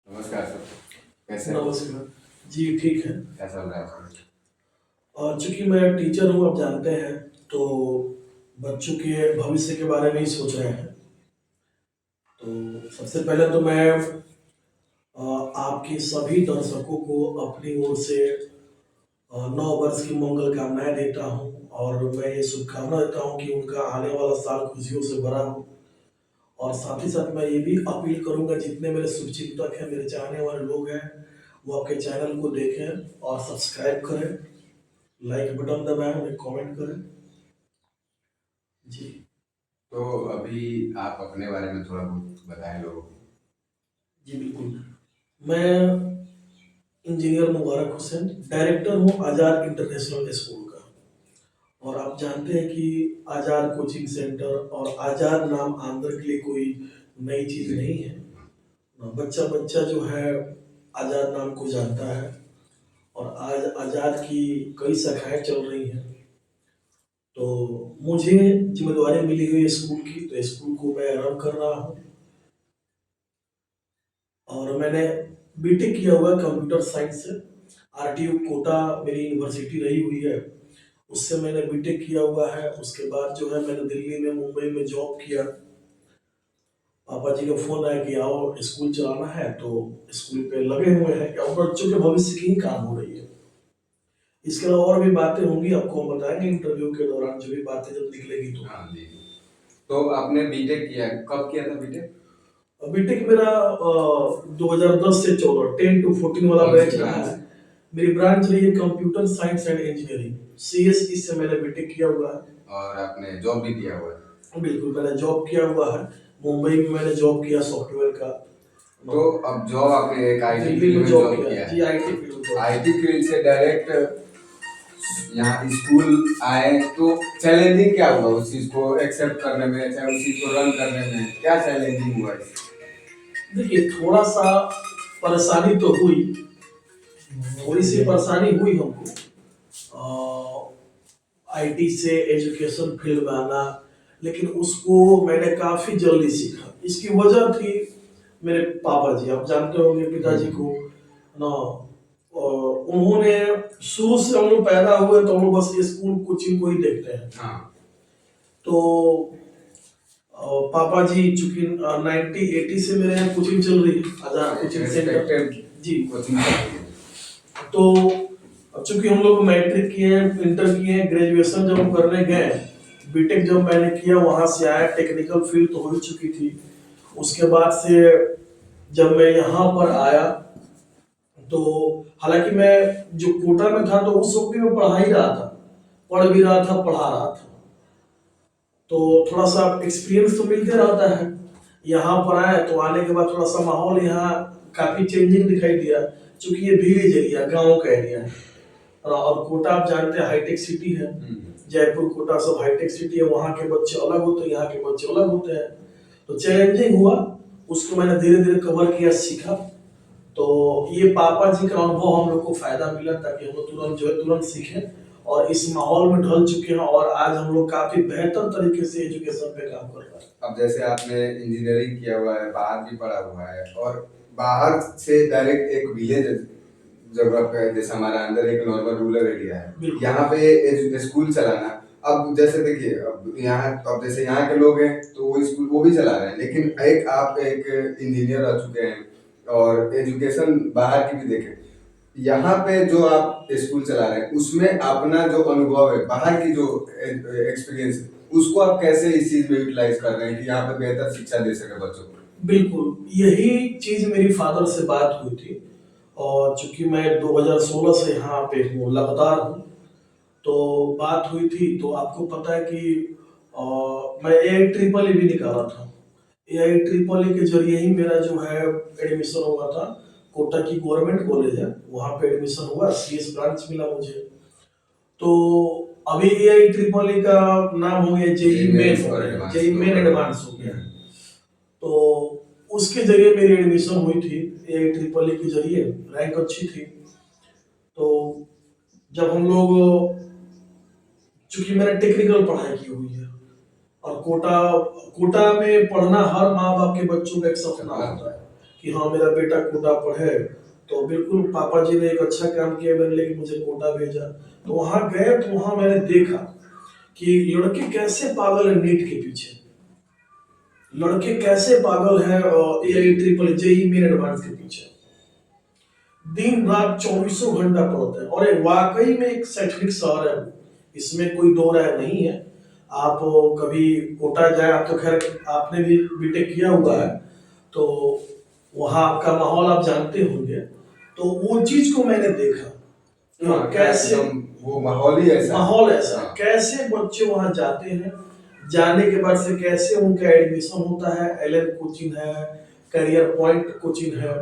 नमस्कार सर। कैसे हैं? नमस्कार। जी, ठीक है। क्या चल रहा है आपका? और चूँकि मैं टीचर हूँ, आप जानते हैं, तो बच्चों के भविष्य के बारे में ही सोच रहे हैं। तो सबसे पहले तो मैं आपके सभी दर्शकों को अपनी ओर से नव वर्ष की मंगल कामनाएँ देता हूँ और मैं ये शुभकामना देता हूँ कि उनका आने वाला साल खुशियों से भरा हो। और साथ ही साथ मैं ये भी अपील करूँगा, जितने मेरे शुभचिंतक हैं, मेरे चाहने वाले लोग हैं, वो आपके चैनल को देखें और सब्सक्राइब करें, लाइक बटन दबाएँ और एक कमेंट करें। जी। तो अभी आप अपने बारे में थोड़ा बहुत बताएं लोगों को। जी, बिल्कुल। मैं इंजीनियर मुबारक हुसैन, डायरेक्टर हूँ आज़ाद इंटरनेशनल स्कूल का। और आप जानते हैं कि आज़ाद कोचिंग सेंटर और आज़ाद नाम आंध्र के लिए कोई नई चीज़ नहीं है। बच्चा-बच्चा जो है आज़ाद नाम को जानता है और आज आज़ाद की कई शाखाएँ चल रही हैं। तो मुझे ज़िम्मेदारी मिली हुई है स्कूल की, तो स्कूल को मैं रन कर रहा हूँ। और मैंने बीटेक किया हुआ है कंप्यूटर साइंस से। आरटीयू कोटा मेरी यूनिवर्सिटी रही हुई है, उससे मैंने बीटेक किया हुआ है। उसके बाद जो है मैंने दिल्ली में, मुंबई में जॉब किया। पापा जी का फ़ोन आया कि आओ स्कूल चलाना है, तो स्कूल पे लगे हुए हैं कि अब बच्चों के भविष्य की ही काम हो रही है। इसके अलावा और भी बातें होंगी, आपको हम बताएँगे इंटरव्यू के दौरान, जो भी बातें जब निकलेगी तो। हाँ जी। तो आपने बीटेक किया, कब किया था बीटेक? बीटेक मेरा 2010 से 14, 10 टू 14 वाला कौन सी बैच रहा ब्रांच? है। मेरी ब्रांच रही है computer science and engineering, CSE से मैंने बीटेक किया हुआ है। और आपने जॉब भी किया हुआ है? बिल्कुल, मैंने जॉब किया हुआ है। मुंबई में मैंने जॉब किया सॉफ्टवेयर का। तो अब जॉब आपने एक आईटी दिल्ली फील्ड में में जॉब जॉब किया किया है। जी, है। आईटी फील्ड में जॉब। आईटी फील्ड से डायरेक्ट यहाँ स्कूल आए तो चैलेंजिंग क्या हुआ उस चीज को एक्सेप्ट करने में, चाहे उस चीज को रन करने में क्या चैलेंजिंग हुआ? देखिए, थोड़ा-सा परेशानी तो हुई, थोड़ी-सी परेशानी हुई हमको। आईटी से एजुकेशन फील्ड में आना, लेकिन उसको मैंने काफ़ी जल्दी सीखा। इसकी वजह थी मेरे पापा जी, आप जानते होंगे पिताजी को ना। उन्होंने शुरू से, हम लोग पैदा हुए तो हम लोग बस स्कूल कोचिंग को ही देखते हैं। हाँ। तो पापा जी चूंकि 1980 से मेरे यहाँ कोचिंग चल रही है, आजाद कोचिंग सेंटर। जी, कोचिंग चल रही है। तो अब चूंकि हम लोग मैट्रिक किए हैं, इंटर किए हैं, ग्रेजुएशन जब हम करने गए, बीटेक जब मैंने किया, वहां से आया, टेक्निकल फील्ड तो हो ही चुकी थी। उसके बाद से जब मैं यहाँ पर आया, तो हालांकि मैं जो कोटा में था तो उस वक्त भी मैं पढ़ा ही रहा था, पढ़ भी रहा था, पढ़ा रहा था। तो थोड़ा सा एक्सपीरियंस तो मिलते रहता है। यहाँ पर आए तो आने के बाद थोड़ा सा माहौल यहाँ काफी चेंजिंग दिखाई दिया, क्योंकि ये विलेज एरिया, गाँव का एरिया है। और कोटा आप जानते हैं हाईटेक सिटी है। जयपुर, कोटा सब हाईटेक सिटी है। वहाँ के बच्चे अलग होते हैं, यहाँ के बच्चे अलग होते हैं। तो चैलेंजिंग हुआ, उसको मैंने धीरे धीरे कवर किया, सीखा। तो ये पापा जी का अनुभव हम लोग को फायदा मिला, ताकि हम लोग तुरंत जो है तुरंत सीखें और इस माहौल में ढल चुके हैं और आज हम लोग काफी बेहतर तरीके से एजुकेशन पे काम कर रहे हैं। अब जैसे आपने इंजीनियरिंग किया हुआ है, बाहर भी पढ़ा हुआ है, और बाहर से डायरेक्ट एक विलेज जगह पे, जैसे हमारा अंदर एक नॉर्मल रूरल एरिया है, यहाँ पे स्कूल चलाना। अब जैसे देखिए, अब यहाँ, अब जैसे यहाँ के लोग हैं तो वो स्कूल वो भी चला रहे हैं, लेकिन एक आप एक इंजीनियर रह चुके हैं और एजुकेशन बाहर की भी देखें, यहाँ पे जो आप स्कूल चला रहे हैं उसमें अपना जो अनुभव है, बाहर की जो एक्सपीरियंस है, उसको आप कैसे इस चीज में यूटिलाइज कर रहे हैं कि यहाँ पे बेहतर शिक्षा दे सके बच्चों को? बिल्कुल, यही चीज मेरी फादर से बात हुई थी। और चूंकि मैं 2016 से यहाँ पे हूँ, लगातार हूँ, तो बात हुई थी। तो आपको पता है कि मैं AIEEE भी निकाला था। AIEEE के जरिए ही मेरा जो है एडमिशन हुआ था। कोटा की गवर्नमेंट कॉलेज है, वहाँ पे एडमिशन हुआ, CS ब्रांच मिला मुझे। तो अभी AIEEE का नाम हो गया JEE मेन हो गया, JEE मेन एडवांस हो गया। तो उसके जरिए मेरी एडमिशन हुई थी, AIEEE के जरिए, रैंक अच्छी थी। तो जब हम लोग, चूंकि मैंने टेक्निकल पढ़ाई की हुई है और कोटा कोटा में पढ़ना हर माँ बाप के बच्चों का एक सपना होता है। कि हाँ मेरा बेटा कोटा पढ़े, तो बिल्कुल पापा जी ने एक अच्छा काम किया मेरे लिए कि मुझे कोटा भेजा। तो वहां गए तो वहां मैंने देखा कि लड़के कैसे पागल है नीट के पीछे, लड़के कैसे पागल है ए ट्रिपल जेई मेन एडवांस के पीछे, दिन रात चौबीसों घंटा पढ़ते हैं। और ये वाकई में एक शैक्षणिक शहर है, इसमें कोई दो राय नहीं है। आप कभी कोटा जाए, आप तो खैर आपने भी बीटेक किया हुआ है, तो वहाँ का माहौल आप जानते होंगे। तो वो चीज को मैंने देखा कैसे वो माहौल ही ऐसा हाँ। कैसे बच्चे वहां जाते हैं, जाने के बाद से कैसे उनका एडमिशन होता है, एलएन कोचिंग है, करियर पॉइंट कोचिंग है,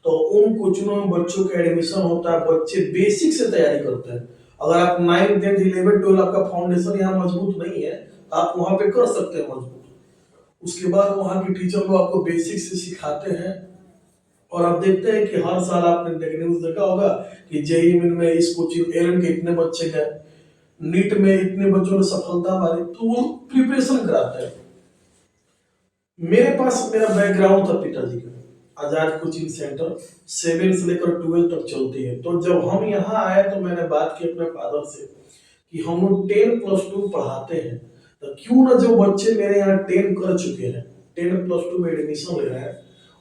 तो उन कोचिंगों में बच्चों का एडमिशन होता है। बच्चे बेसिक से तैयारी करते हैं। अगर आप 9, 10, 11, 12 आपका फाउंडेशन यहाँ मजबूत नहीं है तो आप वहां पे कर सकते हैं मजबूत। उसके बाद वहां के टीचर लोग आपको बेसिक से सिखाते हैं। और आप देखते हैं कि हर साल आपने न्यूज देखा होगा कि जेई मेन में इस कोचिंग एलन के इतने बच्चे गए, नीट में इतने बच्चों ने सफलता पाई, तो वो प्रिपरेशन कराते हैं। मेरे पास मेरा बैकग्राउंड था पिताजी का, आजाद कोचिंग सेंटर 7 से लेकर 12 तक चलती है। तो जब हम यहाँ आए तो मैंने बात की अपने फादर से कि हम लोग 10+2 पढ़ाते हैं, तो क्यों ना जो बच्चे मेरे यहाँ 10 कर चुके हैं, 10+2 में एडमिशन ले रहे हैं,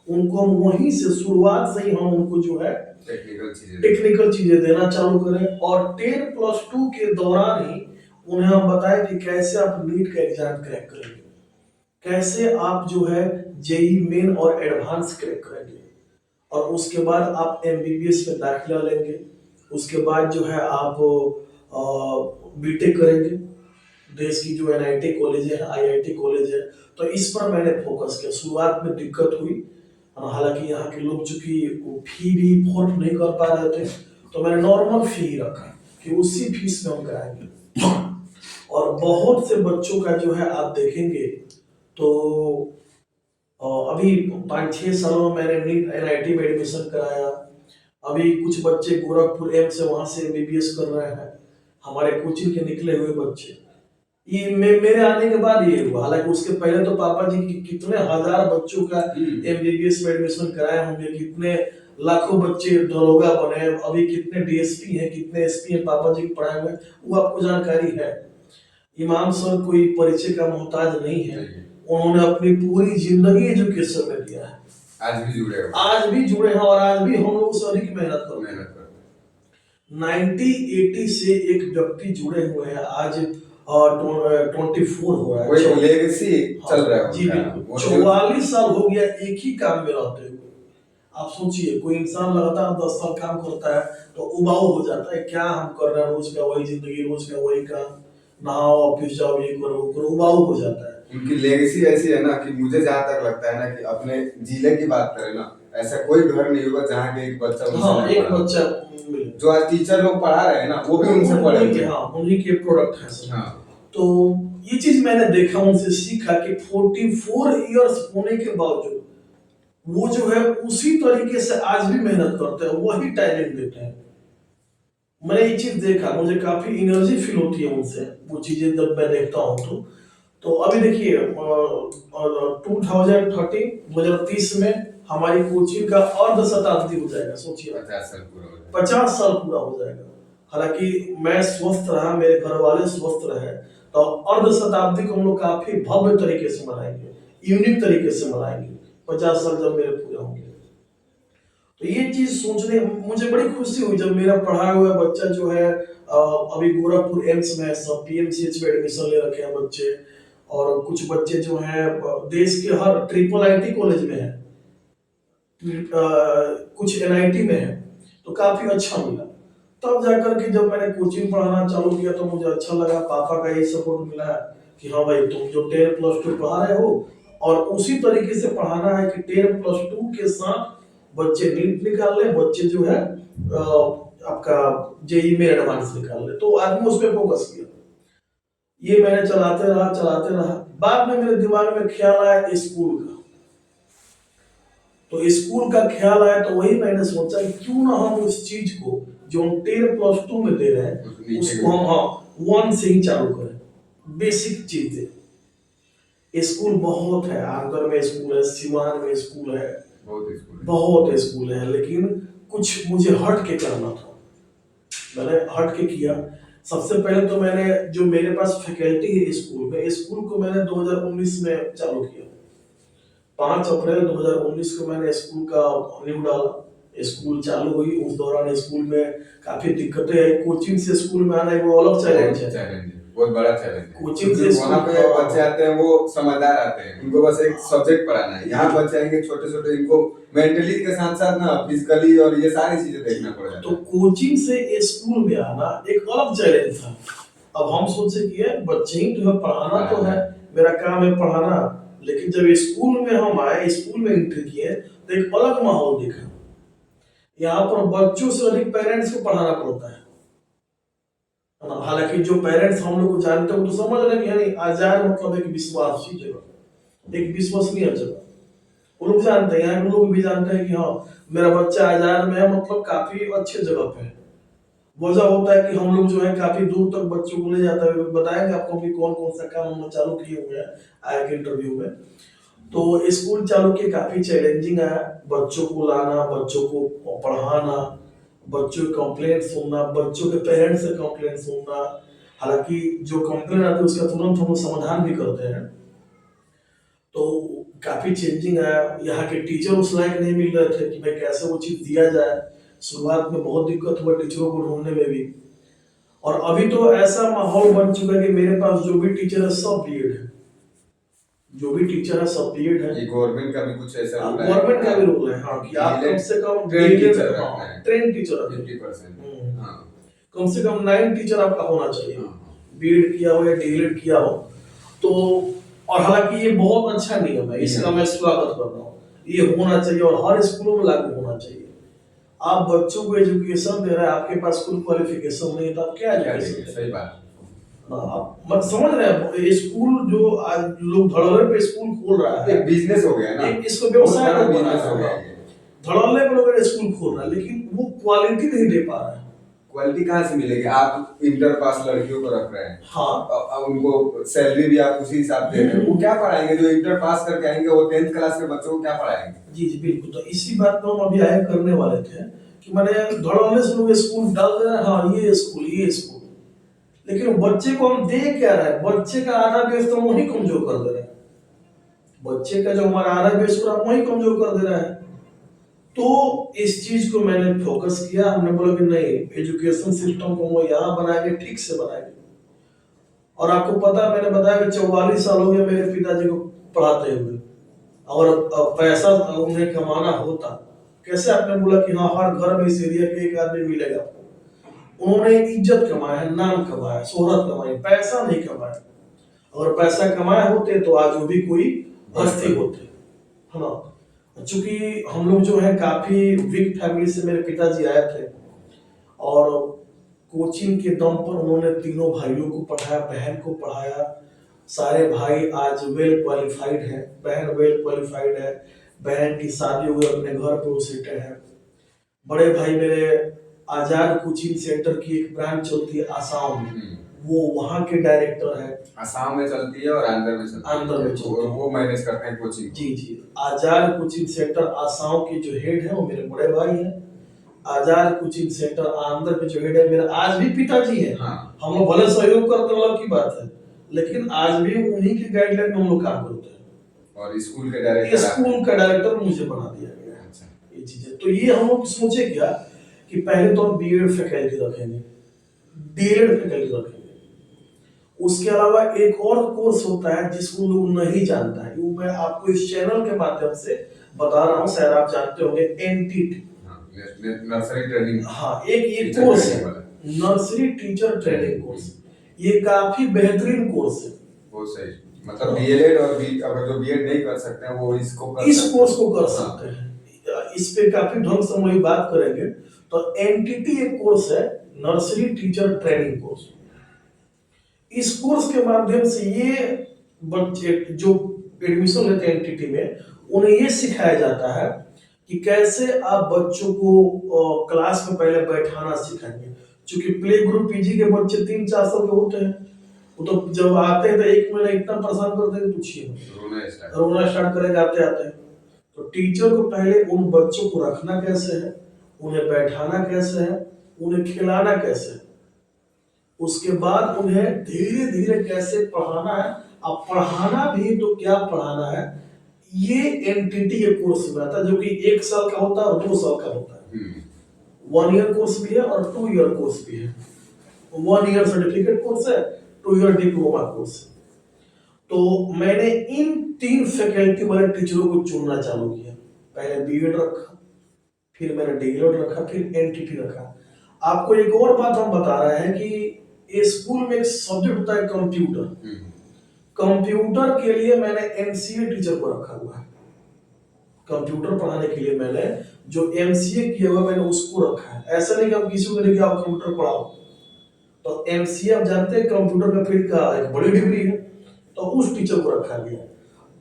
उनको हम वहीं से शुरुआत से ही हम उनको जो है टेक्निकल चीजें देना चालू करें। और 10+2 के दौरान ही उन्हें हम बताएं कि कैसे आप नीट का एग्जाम क्रैक करेंगे, कैसे आप जो है जेई मेन और एडवांस क्रैक करेंगे, और उसके बाद आप एमबीबीएस में दाखिला लेंगे। उसके बाद जो है आप बीटेक करेंगे, देश की जो एनआईटी कॉलेज है, आईआईटी कॉलेज है। तो इस पर मैंने फोकस किया। शुरुआत में दिक्कत हुई, हालांकि यहाँ के लोग चूंकि फी भी अफोर्ड नहीं कर पा रहे थे, तो मैंने नॉर्मल फी ही रखा कि उसी फीस में हम कराएंगे। और बहुत से बच्चों का जो है आप देखेंगे तो अभी 5-6 सालों में मैंने नीट एनआईटी में एडमिशन कराया। अभी कुछ बच्चे गोरखपुर एम्स से वहां से एमबीबीएस कर रहे हैं, हमारे कोचिंग के निकले हुए बच्चे। ये मेरे आने के बाद ये हुआ, हालांकि उसके पहले तो पापा जी कितने हजार बच्चों का एमबीबीएस में एडमिशन कराए होंगे, कितने लाखों बच्चे दरोगा बने, अभी कितने डीएसपी हैं, कितने एसपी हैं पापा जी पढ़ाए हुए, वो आपको जानकारी है। इमाम सर कोई परिचय का मोहताज नहीं है, उन्होंने अपनी पूरी जिंदगी एजुकेशन में दिया है, आज भी जुड़े हैं और आज भी हम लोग से अधिक मेहनत करते हैं। 1980 से एक व्यक्ति जुड़े हुए हैं, आज 24 हो रहा है, वही लेगेसी चल रहा है। जी बिल्कुल, 44 साल हो गया एक ही काम में रहते हुए। आप सोचिए, कोई इंसान लगातार 10 साल काम करता है तो उबाऊ हो जाता है, क्या हम कर रहे हैं, रोज का वही जिंदगी, रोज का वही काम, नहाओ ऑफिस जाओ, ये करो वो करो, उबाऊ हो जाता है। उनकी लेगेसी ऐसी है ना कि मुझे जहाँ तक लगता है ना कि अपने जिले की बात करें ना, ऐसा कोई घर नहीं होगा जहाँ के एक बच्चा एक बच्चा जो आज टीचर लोग पढ़ा रहे हैं ना, वो भी उनसे पढ़े हैं। उन्हीं के प्रोडक्ट है। तो ये चीज मैंने देखा, उनसे सीखा कि 44 इयर्स होने के बावजूद वो जो है उसी तरीके से आज भी मेहनत करते हैं, वही टैलेंट देते हैं। मैंने ये चीज देखा, मुझे काफी एनर्जी फील होती है उनसे, वो चीजें जब मैं देखता हूँ तो अभी देखिए 2030 में हमारी कोचिंग का अर्ध शताब्दी हो जाएगा। सोचिए 50 साल पूरा हो जाएगा। हालांकि मैं स्वस्थ रहा, मेरे घर वाले स्वस्थ रहे, तो अर्ध शताब्दी को हम लोग काफी भव्य तरीके से मनाएंगे, यूनिक तरीके से मनाएंगे 50 साल जब मेरे पूरे होंगे। तो ये चीज सोचने मुझे बड़ी खुशी हुई जब मेरा पढ़ा हुआ बच्चा जो है अभी गोरखपुर एम्स में, सब पीएमसीएच में एडमिशन ले रखे हैं बच्चे, और कुछ बच्चे जो हैं देश के हर ट्रिपल आईटी कॉलेज में है, कुछ एनआईटी में है, तो काफी अच्छा मिला। तब जाकर के जब मैंने कोचिंग पढ़ाना चालू किया तो मुझे अच्छा लगा, पापा का यही सपोर्ट मिला कि हाँ भाई तुम जो 10+2 पढ़ा रहे हो, और उसी तरीके से पढ़ाना है कि 10+2 के साथ बच्चे नीट निकाल ले, बच्चे जो है आपका जेई में एडवांस निकाल ले। तो आदमी उस पर फोकस किया। ये मैंने चलाते रहा। बाद में मेरे दिमाग में ख्याल आया स्कूल का, तो स्कूल का ख्याल आया तो वही मैंने सोचा कि क्यों ना हम उस चीज को जो हम 10+2 में दे रहे हैं उसको हम 1 से ही चालू करें, बेसिक चीजें। स्कूल बहुत है, आंगन में स्कूल है, सिवान में स्कूल है, बहुत स्कूल है। बहुत स्कूल है, लेकिन कुछ मुझे हट के करना था। मैंने हट के किया। सबसे पहले तो मैंने जो मेरे पास फैकल्टी है स्कूल में, स्कूल को मैंने 2019 में चालू किया। 5 अप्रैल 2019 को मैंने स्कूल का नींव डाला। स्कूल चालू हुई, उस दौरान स्कूल में काफी दिक्कतें आई। कोचिंग से स्कूल में आना वो अलग चैलेंज है। बहुत बड़ा चैलेंज है। कोचिंग से क्योंकि वहाँ पे स्कूल बच्चे आते हैं, वो समझदार आते हैं, उनको बस एक सब्जेक्ट पढ़ाना है। यहाँ बच्चे आएंगे छोटे छोटे, इनको मेंटली के साथ साथ ना फिजिकली और ये सारी चीजें देखना पड़ जाता तो है। कोचिंग से स्कूल में आना एक अलग चैलेंज था। अब हम सोचे कि यार बच्चे ही तो है, पढ़ाना तो है, मेरा काम है पढ़ाना। लेकिन जब स्कूल में हम आए, स्कूल में एंट्री किए, तो एक अलग माहौल दिखा। यहाँ पर बच्चों से अधिक पेरेंट्स को पढ़ाना पड़ता है। हालांकि जो पेरेंट्स हम लोग को जानते हैं वो तो समझ रहे हैं कि यानी आचार्य मतलब एक विश्वासी जगह, एक विश्वसनीय जगह। वो लोग जानते हैं, यहाँ के लोग भी जानते हैं कि हाँ मेरा बच्चा आजार में है, मतलब काफी अच्छे जगह पे है। वजह होता है कि हम लोग जो है काफी दूर तक बच्चों को ले जाते हैं। बताएंगे आपको कि कौन कौन सा काम हम चालू किए हुए हैं आए के इंटरव्यू में। तो स्कूल चालू किए, काफी चैलेंजिंग है। बच्चों को लाना, बच्चों को पढ़ाना, बच्चों की कंप्लेंट सुनना, बच्चों के पेरेंट्स से कंप्लेंट सुनना। हालांकि जो कंप्लेंट आती है उसका तुरंत हम लोग समाधान भी करते हैं। तो काफी चेंजिंग है। यहाँ के टीचर उस लायक नहीं मिल रहे थे कि भाई कैसे वो चीज दिया जाए। शुरुआत में बहुत दिक्कत हुआ टीचरों को ढूंढने में भी। और अभी तो ऐसा माहौल बन चुका है कि मेरे पास जो भी टीचर है सब बीएड है, जो भी टीचर है सब बीएड है। ये गवर्नमेंट का भी कुछ ऐसा रूल है, गवर्नमेंट का भी रूल है हाँ, कि आप कम से कम ट्रेन टीचर रखना है, ट्रेन टीचर 50%। हाँ, कम से कम 9 टीचर आपका होना चाहिए, हाँ। बीएड किया हो या डीएलएड किया हो तो। और हालांकि ये बहुत अच्छा नियम है, इसका मैं स्वागत कर रहा हूँ। ये होना चाहिए और हर स्कूलों में लागू होना चाहिए। आप बच्चों को एजुकेशन दे रहे हैं, आपके पास कोई क्वालिफिकेशन नहीं है तो आप क्या एजुकेशन? सही बात। आप मत समझ रहे हैं, ये स्कूल जो आज लोग धड़ल्ले पे स्कूल खोल रहा है, एक बिजनेस हो गया ना, इसको व्यवसाय बहुत बड़ा बना बिजनेस हो रहा गया है। धड़ल्ले पे लोग स्कूल खोल रहा है, लेकिन वो क्वालिटी नहीं दे पा रहा है। क्वालिटी कहाँ से मिलेगी? आप इंटर पास लड़कियों को रख रहे हैं, हाँ, अब उनको सैलरी भी आप उसी हिसाब दे रहे हैं। वो क्या पढ़ाएंगे? जो इंटर पास करके आएंगे वो 10th क्लास के बच्चों को क्या पढ़ाएंगे? जी जी बिल्कुल। तो इसी बात को हम अभी आए करने वाले थे कि मैंने धड़ल्ले से लोग स्कूल डाल दे रहे हैं, हाँ ये स्कूल ये स्कूल, लेकिन बच्चे को हम दे क्या रहे हैं? बच्चे का आधा बेस तो वही कमजोर कर दे रहे हैं। बच्चे का जो हमारा आधा बेस आप वही कमजोर कर दे रहा है। तो इस चीज को मैंने फोकस किया। हमने बोला कि नहीं, एजुकेशन सिस्टम को हम यहाँ बनाएंगे, ठीक से बनाएंगे। और आपको पता, मैंने बताया कि 44 साल हो गए मेरे पिताजी को पढ़ाते हुए, और पैसा उन्हें कमाना होता कैसे? आपने बोला कि हाँ हर घर में इस एरिया के एक आदमी मिलेगा। उन्होंने इज्जत कमाया है, नाम कमाया, शोहरत कमाई, पैसा नहीं कमाया। अगर पैसा कमाए होते तो आज वो भी कोई हस्ती होते, है ना। चूंकि हम लोग जो है काफी वीक फैमिली से मेरे पिताजी आए थे, और कोचिंग के दम पर उन्होंने तीनों भाइयों को पढ़ाया, बहन को पढ़ाया। सारे भाई आज वेल क्वालिफाइड है, बहन वेल क्वालिफाइड है, बहन की शादी हुई, अपने घर पे वो सेटल है। बड़े भाई मेरे आजाद कोचिंग सेंटर की एक ब्रांच चलती है आसाम में, वो वहाँ के डायरेक्टर है। आसाम में चलती है और आंध्र में चलती है, आंध्र में चलती है। वो मैनेज करते हैं कोचिंग। जी जी, आजाद कोचिंग सेंटर आसाम के जो हेड है वो मेरे बड़े भाई हैं। आजाद कोचिंग सेंटर आंध्र के जो हेड है मेरा आज भी पिताजी है। हाँ। हम लोग भले सहयोग करते अलग की बात है, लेकिन आज भी उन्हीं के गाइडलाइन में हम लोग काम करते हैं। और स्कूल का डायरेक्टर मुझे बना दिया गया। अच्छा, ये चीजें तो ये हम लोग सोचे क्या कि पहले तो हम बीएड फैकल्टी रखेंगे, डीएड फैकल्टी रखेंगे। उसके अलावा एक और कोर्स होता है जिसको लोग नहीं जानता है, वो मैं आपको इस चैनल के माध्यम से बता रहा हूँ, शायद आप जानते होंगे, एनटीटी, नर्सरी ट्रेनिंग। हाँ, एक ये कोर्स है, नर्सरी टीचर ट्रेनिंग कोर्स। ये काफी बेहतरीन कोर्स है, बहुत सही। मतलब डीएलएड और अगर जो बीएड नहीं कर सकते हैं वो इसको इस कोर्स को कर सकते हैं। इस पे काफी ढंग से हम बात करेंगे। तो एनटीटी एक कोर्स है, नर्सरी टीचर ट्रेनिंग कोर्स। इस कोर्स के माध्यम से ये बच्चे जो एडमिशन लेते हैं एनटीटी में, उन्हें ये सिखाया जाता है कि कैसे आप बच्चों को क्लास में पहले बैठाना सिखाएंगे। क्योंकि प्ले ग्रुप पीजी के बच्चे 3-4 साल के होते हैं, वो तो जब आते हैं तो एक महीना इतना परेशान करते हैं कि पूछिए मत। रोना स्टार्ट करेंगे आते आते। तो टीचर को पहले उन बच्चों को रखना कैसे है, उन्हें बैठाना कैसे है, उन्हें खिलाना कैसे है, उसके बाद उन्हें धीरे धीरे कैसे पढ़ाना है। अब पढ़ाना भी तो क्या पढ़ाना है, ये एनटीटी के कोर्स में आता है, जो कि 1 साल का होता है और 2 साल का होता है। 1 ईयर कोर्स भी है और 2 ईयर कोर्स भी है। 1 ईयर सर्टिफिकेट कोर्स है, 2 ईयर डिप्लोमा कोर्स है। तो मैंने इन 3 फैकल्टी वाले टीचरों को चुनना चालू किया। पहले बीएड रखा, फिर मैंने डीएलएड रखा, फिर एनटीटी रखा। आपको एक और बात हम बता रहे हैं कि स्कूल में एक सब्जेक्ट होता है कंप्यूटर। कंप्यूटर के लिए मैंने एमसीए टीचर को रखा हुआ है। कंप्यूटर पढ़ाने के लिए मैंने जो एमसीए किया हुआ मैंने उसको रखा है। ऐसा नहीं कि हम किसी को कहें कि आप कंप्यूटर पढ़ाओ। तो एमसीए आप जानते हैं कंप्यूटर का फील्ड का एक बड़ी डिग्री है, तो उस टीचर को रखा गया।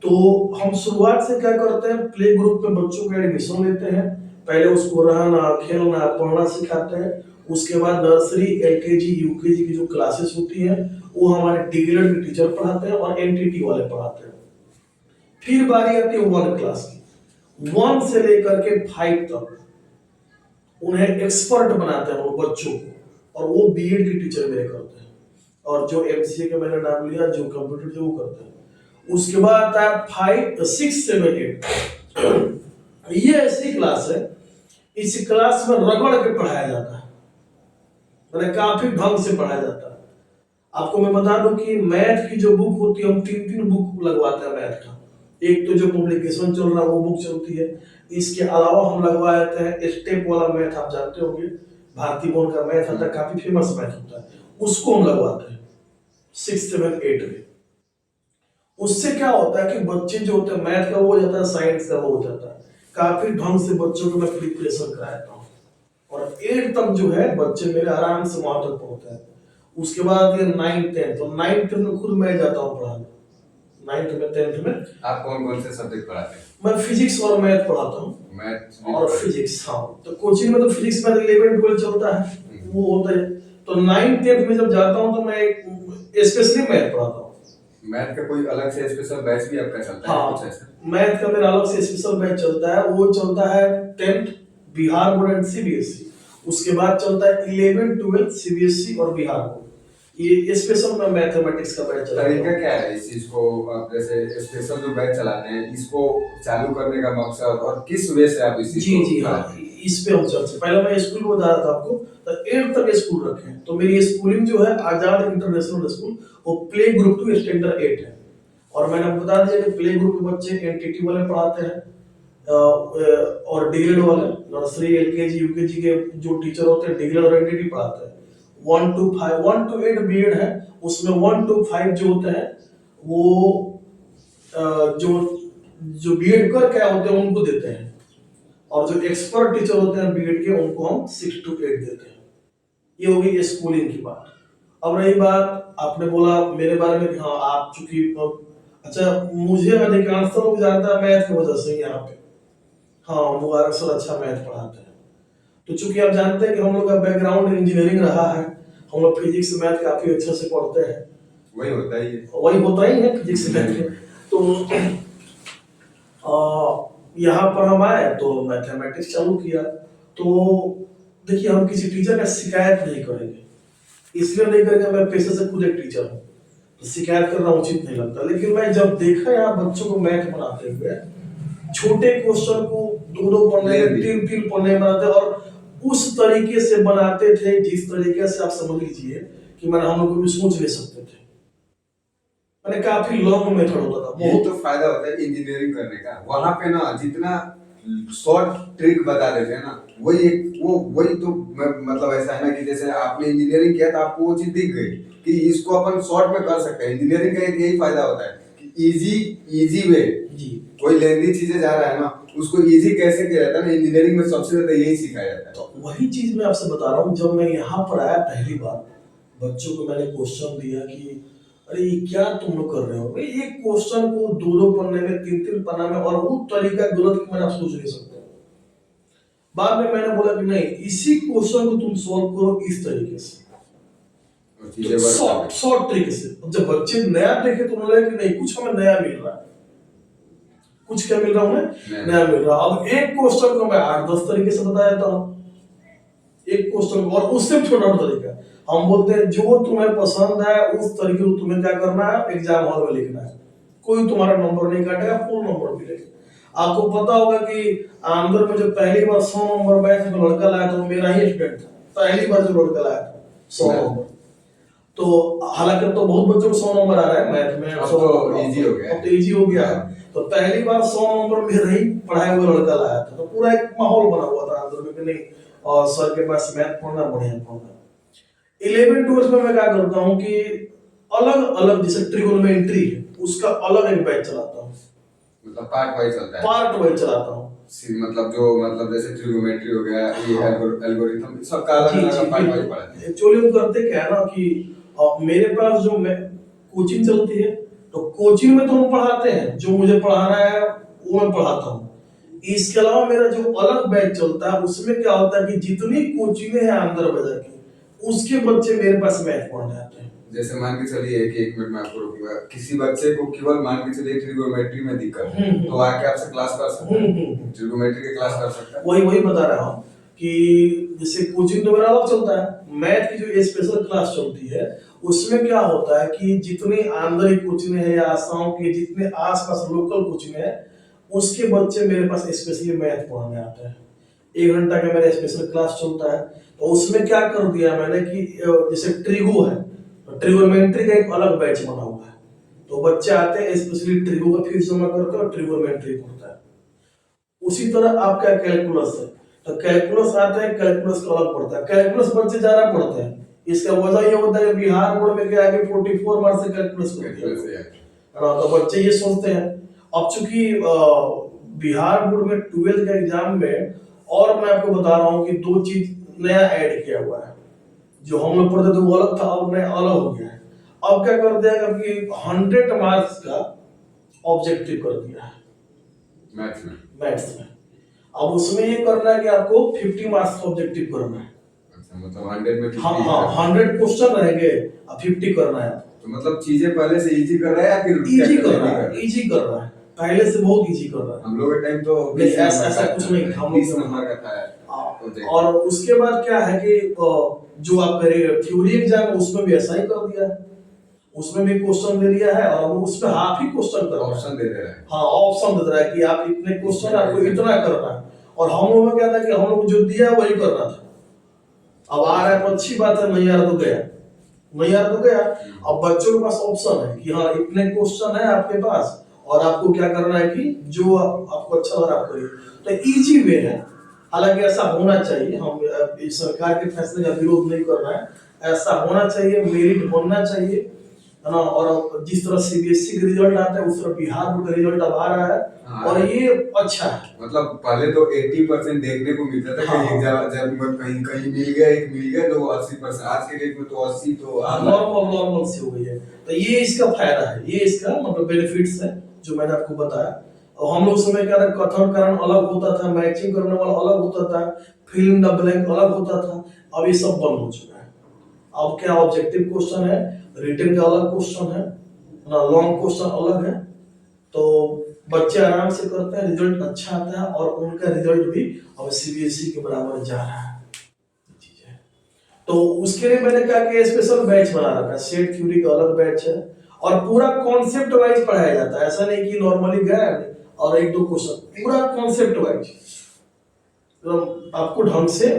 तो हम शुरुआत से क्या करते हैं, प्ले ग्रुप में बच्चों का एडमिशन लेते हैं। पहले उसको रहना, खेलना, पढ़ना सिखाते हैं। उसके बाद नर्सरी, एलकेजी, यूकेजी की जो क्लासेस होती हैं वो हमारे डीएलएड के टीचर पढ़ाते हैं और एनटीटी वाले पढ़ाते हैं। फिर बारी आती है 1 क्लास की। 1 से लेकर के 5 तक उन्हें एक्सपर्ट बनाते हैं वो बच्चों को, और वो बीएड के टीचर मेरे करते हैं। और जो एमसीए के मैंने नाम लिया, जो कंप्यूटर जो वो करते हैं। उसके बाद आता है 5, 6, 7, 8। ये ऐसी क्लास है, इस क्लास में रगड़ के पढ़ाया जाता है, मैंने काफी ढंग से पढ़ाया जाता है। आपको मैं बता दूं कि मैथ की जो बुक होती है, हम 3 बुक लगवाते हैं मैथ का। एक तो जो पब्लिकेशन चल रहा है वो बुक चलती है। इसके अलावा हम लगवा देते हैं स्टेप वाला मैथ, आप जानते होंगे भारतीय बोर्ड का मैथ आता है, काफी फेमस मैथ होता है, उसको हम लगवाते हैं 6, 7, 8 में। उससे क्या होता है कि बच्चे जो होते हैं मैथ का वो हो जाता है, साइंस का वो हो जाता है। काफी ढंग से बच्चों को मैं प्रिपरेशन कराता हूँ, और 8 तक जो है बच्चे मेरे आराम से वहां तक पहुंचते हैं। उसके बाद ये 9, 10, तो 9, 10 में खुद मैं जाता हूँ पढ़ाने। 9th में, 10th में। आप कौन कौन से सब्जेक्ट पढ़ाते हैं? मैं फिजिक्स और मैथ पढ़ाता हूँ। मैथ और फिजिक्स, हाँ। तो कोचिंग में तो फिजिक्स में 11, 12 चलता है, वो होता है। तो 9, 10 में जब जाता हूँ तो मैं स्पेशली मैथ पढ़ाता हूँ। मैथ का कोई अलग से स्पेशल बैच भी आपका चलता है? हाँ, कुछ ऐसा? मैथ का मेरा अलग से स्पेशल बैच चलता है। वो चलता है 10th Bihar board and CBSE. उसके बाद चलता है 11, 12 सीबीएसई और बिहार बोर्ड। ये स्पेशल में मैथमेटिक्स का बैच चलाता हूं। तरीका क्या है इस चीज को, आप जैसे स्पेशल जो बैच चलाते हैं, इसको चालू करने का मकसद और किस वे से आप इस चीज को जी हाँ, इस पे हम चर्चा। पहले मैं स्कूल में बता रहा था आपको, तो 8 तक स्कूल रखे हैं। तो मेरी स्कूलिंग जो है आजाद इंटरनेशनल स्कूल, वो प्ले ग्रुप टू स्टैंडर्ड 8 है। और मैंने बता दिया कि प्ले ग्रुप के बच्चे एनटीटी वाले पढ़ाते हैं, और डीएलएड वाले नर्सरी, एलकेजी, यूकेजी के जो टीचर होते हैं डीएलएड और एनटीटी पढ़ाते हैं। 1 to 5, 1 to 8 बीएड है, उसमें 1 to 5 जो होते हैं वो जो बीएड कर क्या होते हैं उनको देते हैं, और जो एक्सपर्ट टीचर होते हैं बीएड के उनको हम 6 to 8 देते हैं। ये हो गई स्कूलिंग की बात। अब रही बात, आपने बोला मेरे बारे में कि हाँ आप चूंकि, अच्छा, मुझे अधिकांश लोग जानता है मैथ की वजह से यहाँ पे। हाँ, मुबारक सर अच्छा मैथ पढ़ाते हैं। तो चूंकि आप जानते हैं कि हम लोग का बैकग्राउंड इंजीनियरिंग रहा है, हम लोग फिजिक्स मैथ काफी अच्छे से पढ़ते हैं। वही होता ही है, वही होता ही है फिजिक्स मैथ में। तो यहाँ पर हम आए तो मैथमेटिक्स चालू किया। तो देखिए, हम किसी टीचर का शिकायत नहीं करेंगे, इसलिए नहीं करेंगे, मैं पेशे से खुद एक टीचर हूँ, तो शिकायत करना उचित नहीं लगता। लेकिन मैं जब देखा यहाँ बच्चों को मैथ पढ़ाते हुए, छोटे क्वेश्चन को 2 पढ़ने में, 3 पढ़ने में बनाते, और उस तरीके से बनाते थे जिस तरीके से आप समझ लीजिए कि मैंने हम लोग भी सोच ले सकते थे। मैंने काफी लॉन्ग मेथड होता था। बहुत तो फायदा होता है इंजीनियरिंग करने का। वहां पे ना जितना शॉर्ट ट्रिक बता देते हैं ना, वही तो मतलब ऐसा है ना कि जैसे आपने इंजीनियरिंग किया तो आपको वो चीज दिख गई कि इसको अपन शॉर्ट में कर सकते हैं। इंजीनियरिंग का एक यही फायदा होता है कि इजी वे जी। कोई लेंदी चीजें जा रहा है ना, उसको इजी कैसे किया जाता है ना, इंजीनियरिंग में सबसे ज्यादा यही सिखाया जाता है। तो वही चीज मैं आपसे बता रहा हूँ। जब मैं यहाँ पर आया पहली बार, बच्चों को मैंने क्वेश्चन दिया कि अरे ये क्या तुम लोग कर रहे हो, एक क्वेश्चन को 2 पढ़ने में, 3 पढ़ने में, और वो तरीका गलत कि मैंने आप सोच नहीं सकते। बाद में मैंने बोला कि नहीं, इसी क्वेश्चन को तुम सॉल्व करो इस तरीके से। और चीजें वर्क शॉर्ट शॉर्ट तरीके से। अब जब बच्चे नया देखे तो उन्होंने कि नहीं कुछ हमें नया मिल रहा है, कुछ क्या मिल रहा है उन्हें, नया मिल रहा है। अब एक क्वेश्चन को मैं 8-10 तरीके से बता देता हूँ, एक क्वेश्चन और उससे भी छोटा तरीका। हम बोलते हैं जो तुम्हें पसंद है उस तरीके को तुम्हें क्या करना है, एग्जाम हॉल में लिखना है। कोई तुम्हारा नंबर नहीं काटेगा, फुल नंबर मिलेगा। आपको पता होगा कि अंदर में जो पहली बार 100 नंबर मैथ में लड़का लाया था वो मेरा ही स्टूडेंट था, पहली बार जो लड़का लाया था 100 नंबर। तो हालांकि तो बहुत बच्चों को 100 नंबर आ रहा है मैथ में, अब तो इजी हो गया, अब तो इजी हो गया। तो पहली बार 100 नंबर मेरा ही पढ़ाया हुआ लड़का लाया था, तो पूरा एक माहौल बना हुआ था अंदर में कि नहीं और सर के पास मैथ पढ़ना बढ़िया पढ़ना। 11-12 में मैं क्या करता हूँ कि अलग अलग जैसे ट्रिगोनोमेट्री है उसका अलग एक बैच चलाता हूँ, मतलब पार्ट वाइज चलता है, पार्ट वाइज चलाता हूँ। मतलब जो मतलब जैसे ट्रिगोनोमेट्री हो गया, ये एल्गोरिथम, सबका अलग अलग पार्ट वाइज पढ़ाते हैं। एक्चुअली हम करते क्या है ना कि मेरे पास जो मैं कोचिंग चलती है तो कोचिंग में तो हम पढ़ाते हैं, जो मुझे पढ़ाना है वो मैं पढ़ाता हूँ। इसके अलावा मेरा जो अलग बैच चलता है उसमें क्या होता है कि जितनी कोचिंग है अंदर बाजार की उसके बच्चे मेरे पास मैथ पढ़ने आते हैं। जैसे मान के चलिए कि 1 मिनट में आपको रोकूंगा, किसी बच्चे को केवल मान के चलिए ट्रिगोनोमेट्री में दिक्कत है तो आके आपसे क्लास कर सकता है, ट्रिगोनोमेट्री की क्लास कर सकता है। वही बता रहा हूँ कि जैसे कोचिंग तो मेरा अलग चलता है, मैथ की जो स्पेशल क्लास चलती है उसमें क्या होता है कि जितनी आंतरिक कोचिंग है या आसाम के जितने आसपास लोकल कोचिंग है उसके बच्चे मेरे पास स्पेशली मैथ पढ़ने आते हैं। 1 घंटा का मेरा स्पेशल क्लास चलता है। तो उसमें क्या कर दिया मैंने कि जैसे ट्रिगो है तो ट्रिगोनोमेट्री का एक अलग बैच बना हुआ है, तो बच्चे आते हैं स्पेशली ट्रिगो का फीस जमा करते हैं और ट्रिगोनोमेट्री पढ़ता है। उसी तरह आपका कैलकुलस है तो कैलकुलस आता है, कैलकुलस का अलग पढ़ता है। कैलकुलस बच्चे ज्यादा पढ़ते हैं, इसका वजह ये होता है कि बिहार बोर्ड में क्या है कि 44 मार्क्स से कैलकुलस कर दिया है, तो बच्चे ये सोचते हैं। अब चूंकि बिहार बोर्ड में 12th के एग्जाम में और मैं आपको बता रहा हूँ कि 2 चीज नया ऐड किया हुआ है, जो हम लोग पढ़ते थे वो अलग था, अब नया अलग हो गया है। अब क्या कर दिया कि 100 मार्क्स का ऑब्जेक्टिव कर दिया है मैथ्स में। अब उसमें ये करना है कि आपको 50 मार्क्स का ऑब्जेक्टिव करना है। अच्छा, मतलब 100 में 50, हाँ 100 क्वेश्चन रहेंगे और 50 करना है। तो मतलब चीजें पहले से इजी कर रहा है या फिर इजी कर रहा है, इजी कर रहा है, पहले से बहुत इजी कर रहा है। हम लोग के टाइम तो ऐसा कुछ नहीं था, 20 नंबर का था। और उसके बाद क्या है कि जो आपका थ्योरी एग्जाम है उसमें भी ऐसा ही कर दिया है, उसमें भी क्वेश्चन दे दिया है और उसमें हाफ ही क्वेश्चन कर ऑप्शन दे रहा है। हाँ ऑप्शन दे रहा है कि आप इतने क्वेश्चन आपको इतना करना है, और हम लोगों में क्या था कि हम लोग जो दिया वही करना था। अब आ रहा है तो अच्छी बात है, नहीं आ रहा तो गया, नहीं आ रहा तो गया। अब बच्चों के पास ऑप्शन है कि हाँ इतने क्वेश्चन है आपके पास और आपको क्या करना है कि जो आपको अच्छा लग रहा है आप करिए, तो इजी वे है। हालांकि ऐसा होना चाहिए, हम सरकार के फैसले का विरोध नहीं कर रहे हैं, ऐसा होना चाहिए, मेरिट बनना चाहिए, है ना। और जिस तरह सीबीएसई का रिजल्ट आता है उस तरह बिहार बोर्ड का रिजल्ट अब आ रहा है और ये अच्छा है। मतलब पहले तो 80% देखने को मिलता था, कहीं जब कहीं कहीं मिल गया तो 80%, आज के डेट में तो 80 तो नॉर्मल से हो गई है। तो ये इसका फायदा है, ये इसका मतलब बेनिफिट्स है जो मैंने आपको बताया। और हम लोग समय क्या था, कथन कारण अलग होता था, मैचिंग करने वाला अलग होता था, फिल इन द ब्लैंक अलग होता था, अब ये सब बंद हो चुका है। अब क्या ऑब्जेक्टिव क्वेश्चन है, रिटन का अलग क्वेश्चन है ना, लॉन्ग क्वेश्चन अलग है, तो बच्चे आराम से करते हैं, रिजल्ट अच्छा आता है और उनका रिजल्ट भी अब सीबीएसई के बराबर जा रहा है। तो उसके लिए मैंने क्या किया, स्पेशल बैच बना रखा है, सेट थ्योरी का अलग बैच है और पूरा कॉन्सेप्ट वाइज पढ़ाया जाता है। ऐसा नहीं कि नॉर्मली गया और 1-2 क्वेश्चन, पूरा कॉन्सेप्ट वाइज तो आपको ढंग से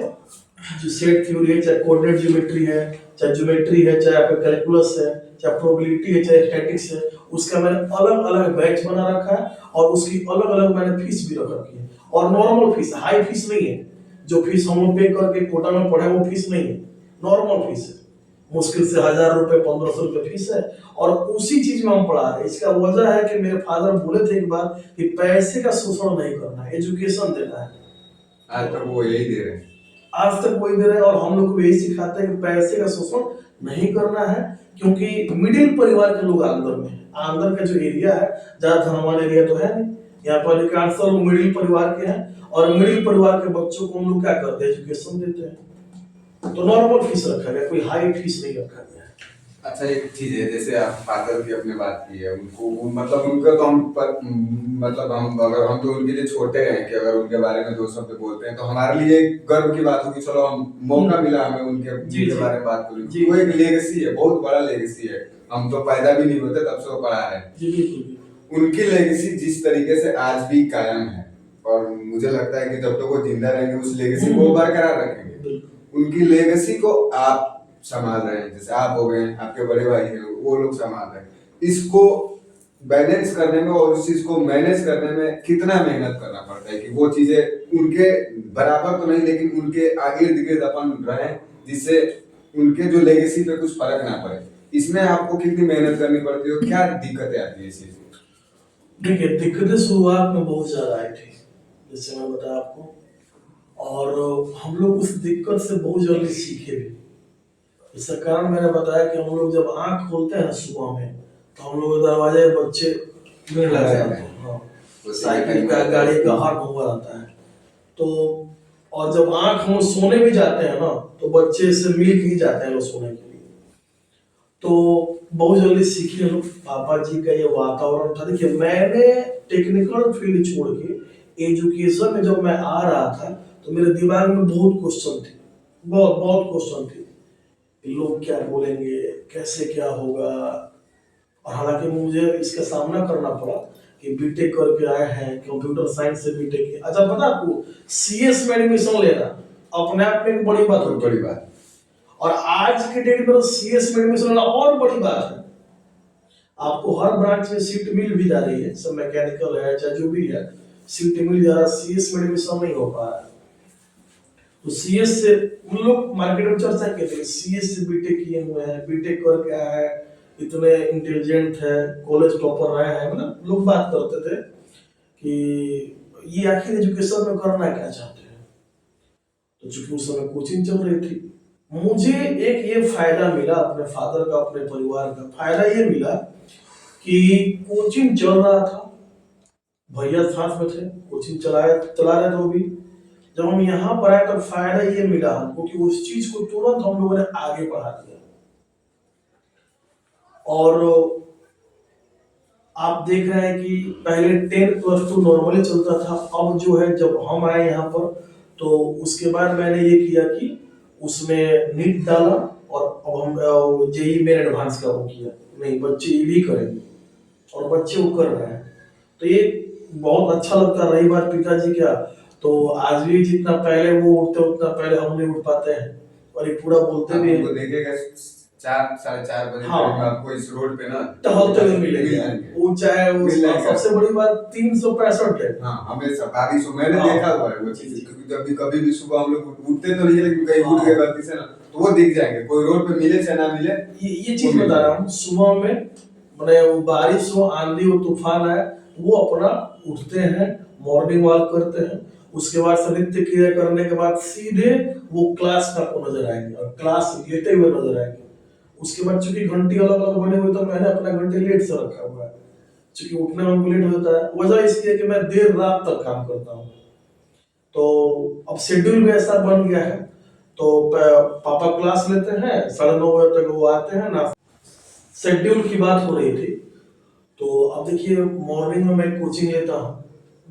जो सेट थ्योरी है, चाहे कोऑर्डिनेट ज्योमेट्री है, चाहे ज्योमेट्री है, चाहे आपका कैलकुलस है, चाहे प्रोबेबिलिटी है, चाहे स्टैटिक्स है, उसका मैंने अलग अलग बैच बना रखा है और उसकी अलग अलग मैंने फीस भी रख रखी है। और नॉर्मल फीस, हाई फीस नहीं है, जो फीस हम लोग पे करके कोटा में पढ़े वो फीस नहीं है, नॉर्मल फीस है, मुश्किल से 1000 रुपए 1500 रुपए फीस है और उसी चीज में हम पढ़ा रहे हैं। इसका वजह है कि मेरे फादर बोले थे एक बार कि पैसे का शोषण नहीं करना है, एजुकेशन देना है। आज तक वो यही दे रहे हैं, आज तक वही दे रहे हैं और हम लोग को यही सिखाते हैं कि पैसे का शोषण नहीं करना है, क्योंकि मिडिल परिवार के लोग आंध्र में, आंध्र का जो एरिया है ज्यादा धनवान एरिया तो है नहीं, यहाँ पर अधिकांश लोग मिडिल परिवार के हैं और मिडिल परिवार के बच्चों को हम लोग क्या करते हैं, एजुकेशन देते हैं। तो नॉर्मल फीस रखा गया, कोई हाई फीस नहीं रखा गया है। अच्छा एक चीज है, जैसे आप फादर की अपने बात की है, मतलब उनका तो हम मतलब हम अगर हम तो उनके लिए छोटे हैं कि अगर उनके बारे में दो शब्द बोलते हैं तो हमारे लिए एक गर्व की बात होगी, चलो हम मौका मिला हमें उनके जी उनके जी बारे में बात करें, जी वो एक लेगेसी है, बहुत बड़ा लेगेसी है। हम तो पैदा भी नहीं होते तब से वो पढ़ा है। जी बिल्कुल उनकी लेगेसी जिस तरीके से आज भी कायम है, और मुझे लगता है कि जब तक वो जिंदा रहेंगे उस लेगेसी को बरकरार रखेंगे। बिल्कुल उनकी लेगेसी को आप संभाल रहे हैं, जैसे आप हो गए, आपके बड़े भाई हैं, वो लोग संभाल रहे हैं। इसको बैलेंस करने में और उस चीज को मैनेज करने में कितना मेहनत करना पड़ता है कि वो चीजें उनके बराबर तो नहीं लेकिन उनके आगे इर्द गिर्द अपन रहें, जिससे उनके जो लेगेसी पे कुछ फर्क ना पड़े। इसमें आपको कितनी मेहनत करनी पड़ती है, क्या दिक्कतें आती है इस चीज में? देखिए, दिक्कतें शुरुआत में बहुत ज्यादा आई थी, जैसे मैं बताया आपको, और हम लोग उस दिक्कत से बहुत जल्दी सीखे भी। इसका कारण मैंने बताया कि हम लोग जब आंख खोलते हैं ना सुबह में, तो हम लोग दरवाजे बच्चे भीड़ लग जाते हैं। हाँ, साइकिल का गाड़ी का हॉर्न हुआ रहता है। तो और जब आंख हम सोने भी जाते हैं ना, तो बच्चे से मिल के ही जाते हैं लोग सोने के लिए। तो बहुत जल्दी सीखे हम लोग। पापा जी का ये वातावरण था। देखिए, मैंने टेक्निकल फील्ड छोड़ के एजुकेशन में जब मैं आ रहा था, तो मेरे दिमाग में बहुत क्वेश्चन थे, बहुत बहुत क्वेश्चन थे। लोग क्या बोलेंगे, कैसे क्या होगा। और हालांकि मुझे इसका सामना करना पड़ा कि बीटेक करके आए हैं, कंप्यूटर साइंस से बीटेक किया। अच्छा, पता आपको, सीएस में एडमिशन लेना अपने आप में एक बड़ी बात बहुत होती बड़ी है। बात। और आज के डेट में सीएस में एडमिशन लेना और बड़ी बात है। आपको हर ब्रांच में सीट मिल भी जा रही है, सब मैकेनिकल है चाहे जो भी है, सीट मिल जा रहा है, सीएस में एडमिशन नहीं हो पा रहा है। तो सीएस से हम लोग मार्केट में चर्चा करते हैं, सीएस से बीटेक किए हुए हैं, बीटेक करके आया है, इतने इंटेलिजेंट है, कॉलेज टॉपर रहे हैं, मतलब लोग बात करते थे कि ये आखिर एजुकेशन में करना क्या चाहते हैं। तो चूंकि उस समय कोचिंग चल रही थी, मुझे एक ये फायदा मिला अपने फादर का, अपने परिवार का। फायदा ये मिला कि कोचिंग चल रहा था, भैया साथ में थे, कोचिंग चला रहे थे वो भी। जब हम यहाँ पर आए तो फायदा ये मिला हमको कि उस चीज को तुरंत हम लोगों ने आगे बढ़ा दिया। और आप देख रहे हैं कि पहले 10+2 नॉर्मली चलता था, अब जो है जब हम आए यहाँ पर, तो उसके बाद मैंने ये किया कि उसमें नीट डाला, और अब हम जेई मेन एडवांस का वो किया। नहीं, बच्चे ये भी करेंगे और बच्चे वो कर रहे हैं, तो ये बहुत अच्छा लगता। रही बात पिताजी क्या, तो आज भी जितना पहले वो उठते उतना पहले हम नहीं उठ पाते हैं, और ये पूरा बोलते भी हैं। देखेगा 4 साढ़े 4 बजे हाँ, करीब आपको इस रोड पे ना टहलते हुए मिलेंगे। वो चाहे वो सबसे बड़ी बात 365 है। हाँ, हमेशा बारिश हो, मैंने देखा हुआ है वो चीज, क्योंकि जब भी कभी भी सुबह हम लोग उठते तो नहीं है, लेकिन कहीं उठ गए गलती से ना, तो वो दिख जाएंगे, कोई रोड पे मिले चाहे ना मिले। ये चीज बता रहा हूँ, सुबह में मैंने वो बारिश हो, आंधी हो, तूफान आए, वो अपना उठते हैं, मॉर्निंग वॉक करते हैं, उसके बाद से नित्य क्रिया करने के बाद सीधे वो क्लास में आपको नजर आएंगे और क्लास लेते हुए नजर आएंगे। उसके बाद चूंकि घंटी अलग अलग बने हुए, तो मैंने अपना घंटे लेट से रखा हुआ है, क्योंकि उठने में हमको लेट होता है। वजह इसकी है कि मैं देर रात तक काम करता हूँ, तो अब शेड्यूल भी ऐसा बन गया है। तो पापा क्लास लेते हैं, 9:30 तक वो आते हैं ना। शेड्यूल की बात हो रही थी, तो अब देखिए, मॉर्निंग में मैं कोचिंग लेता हूँ,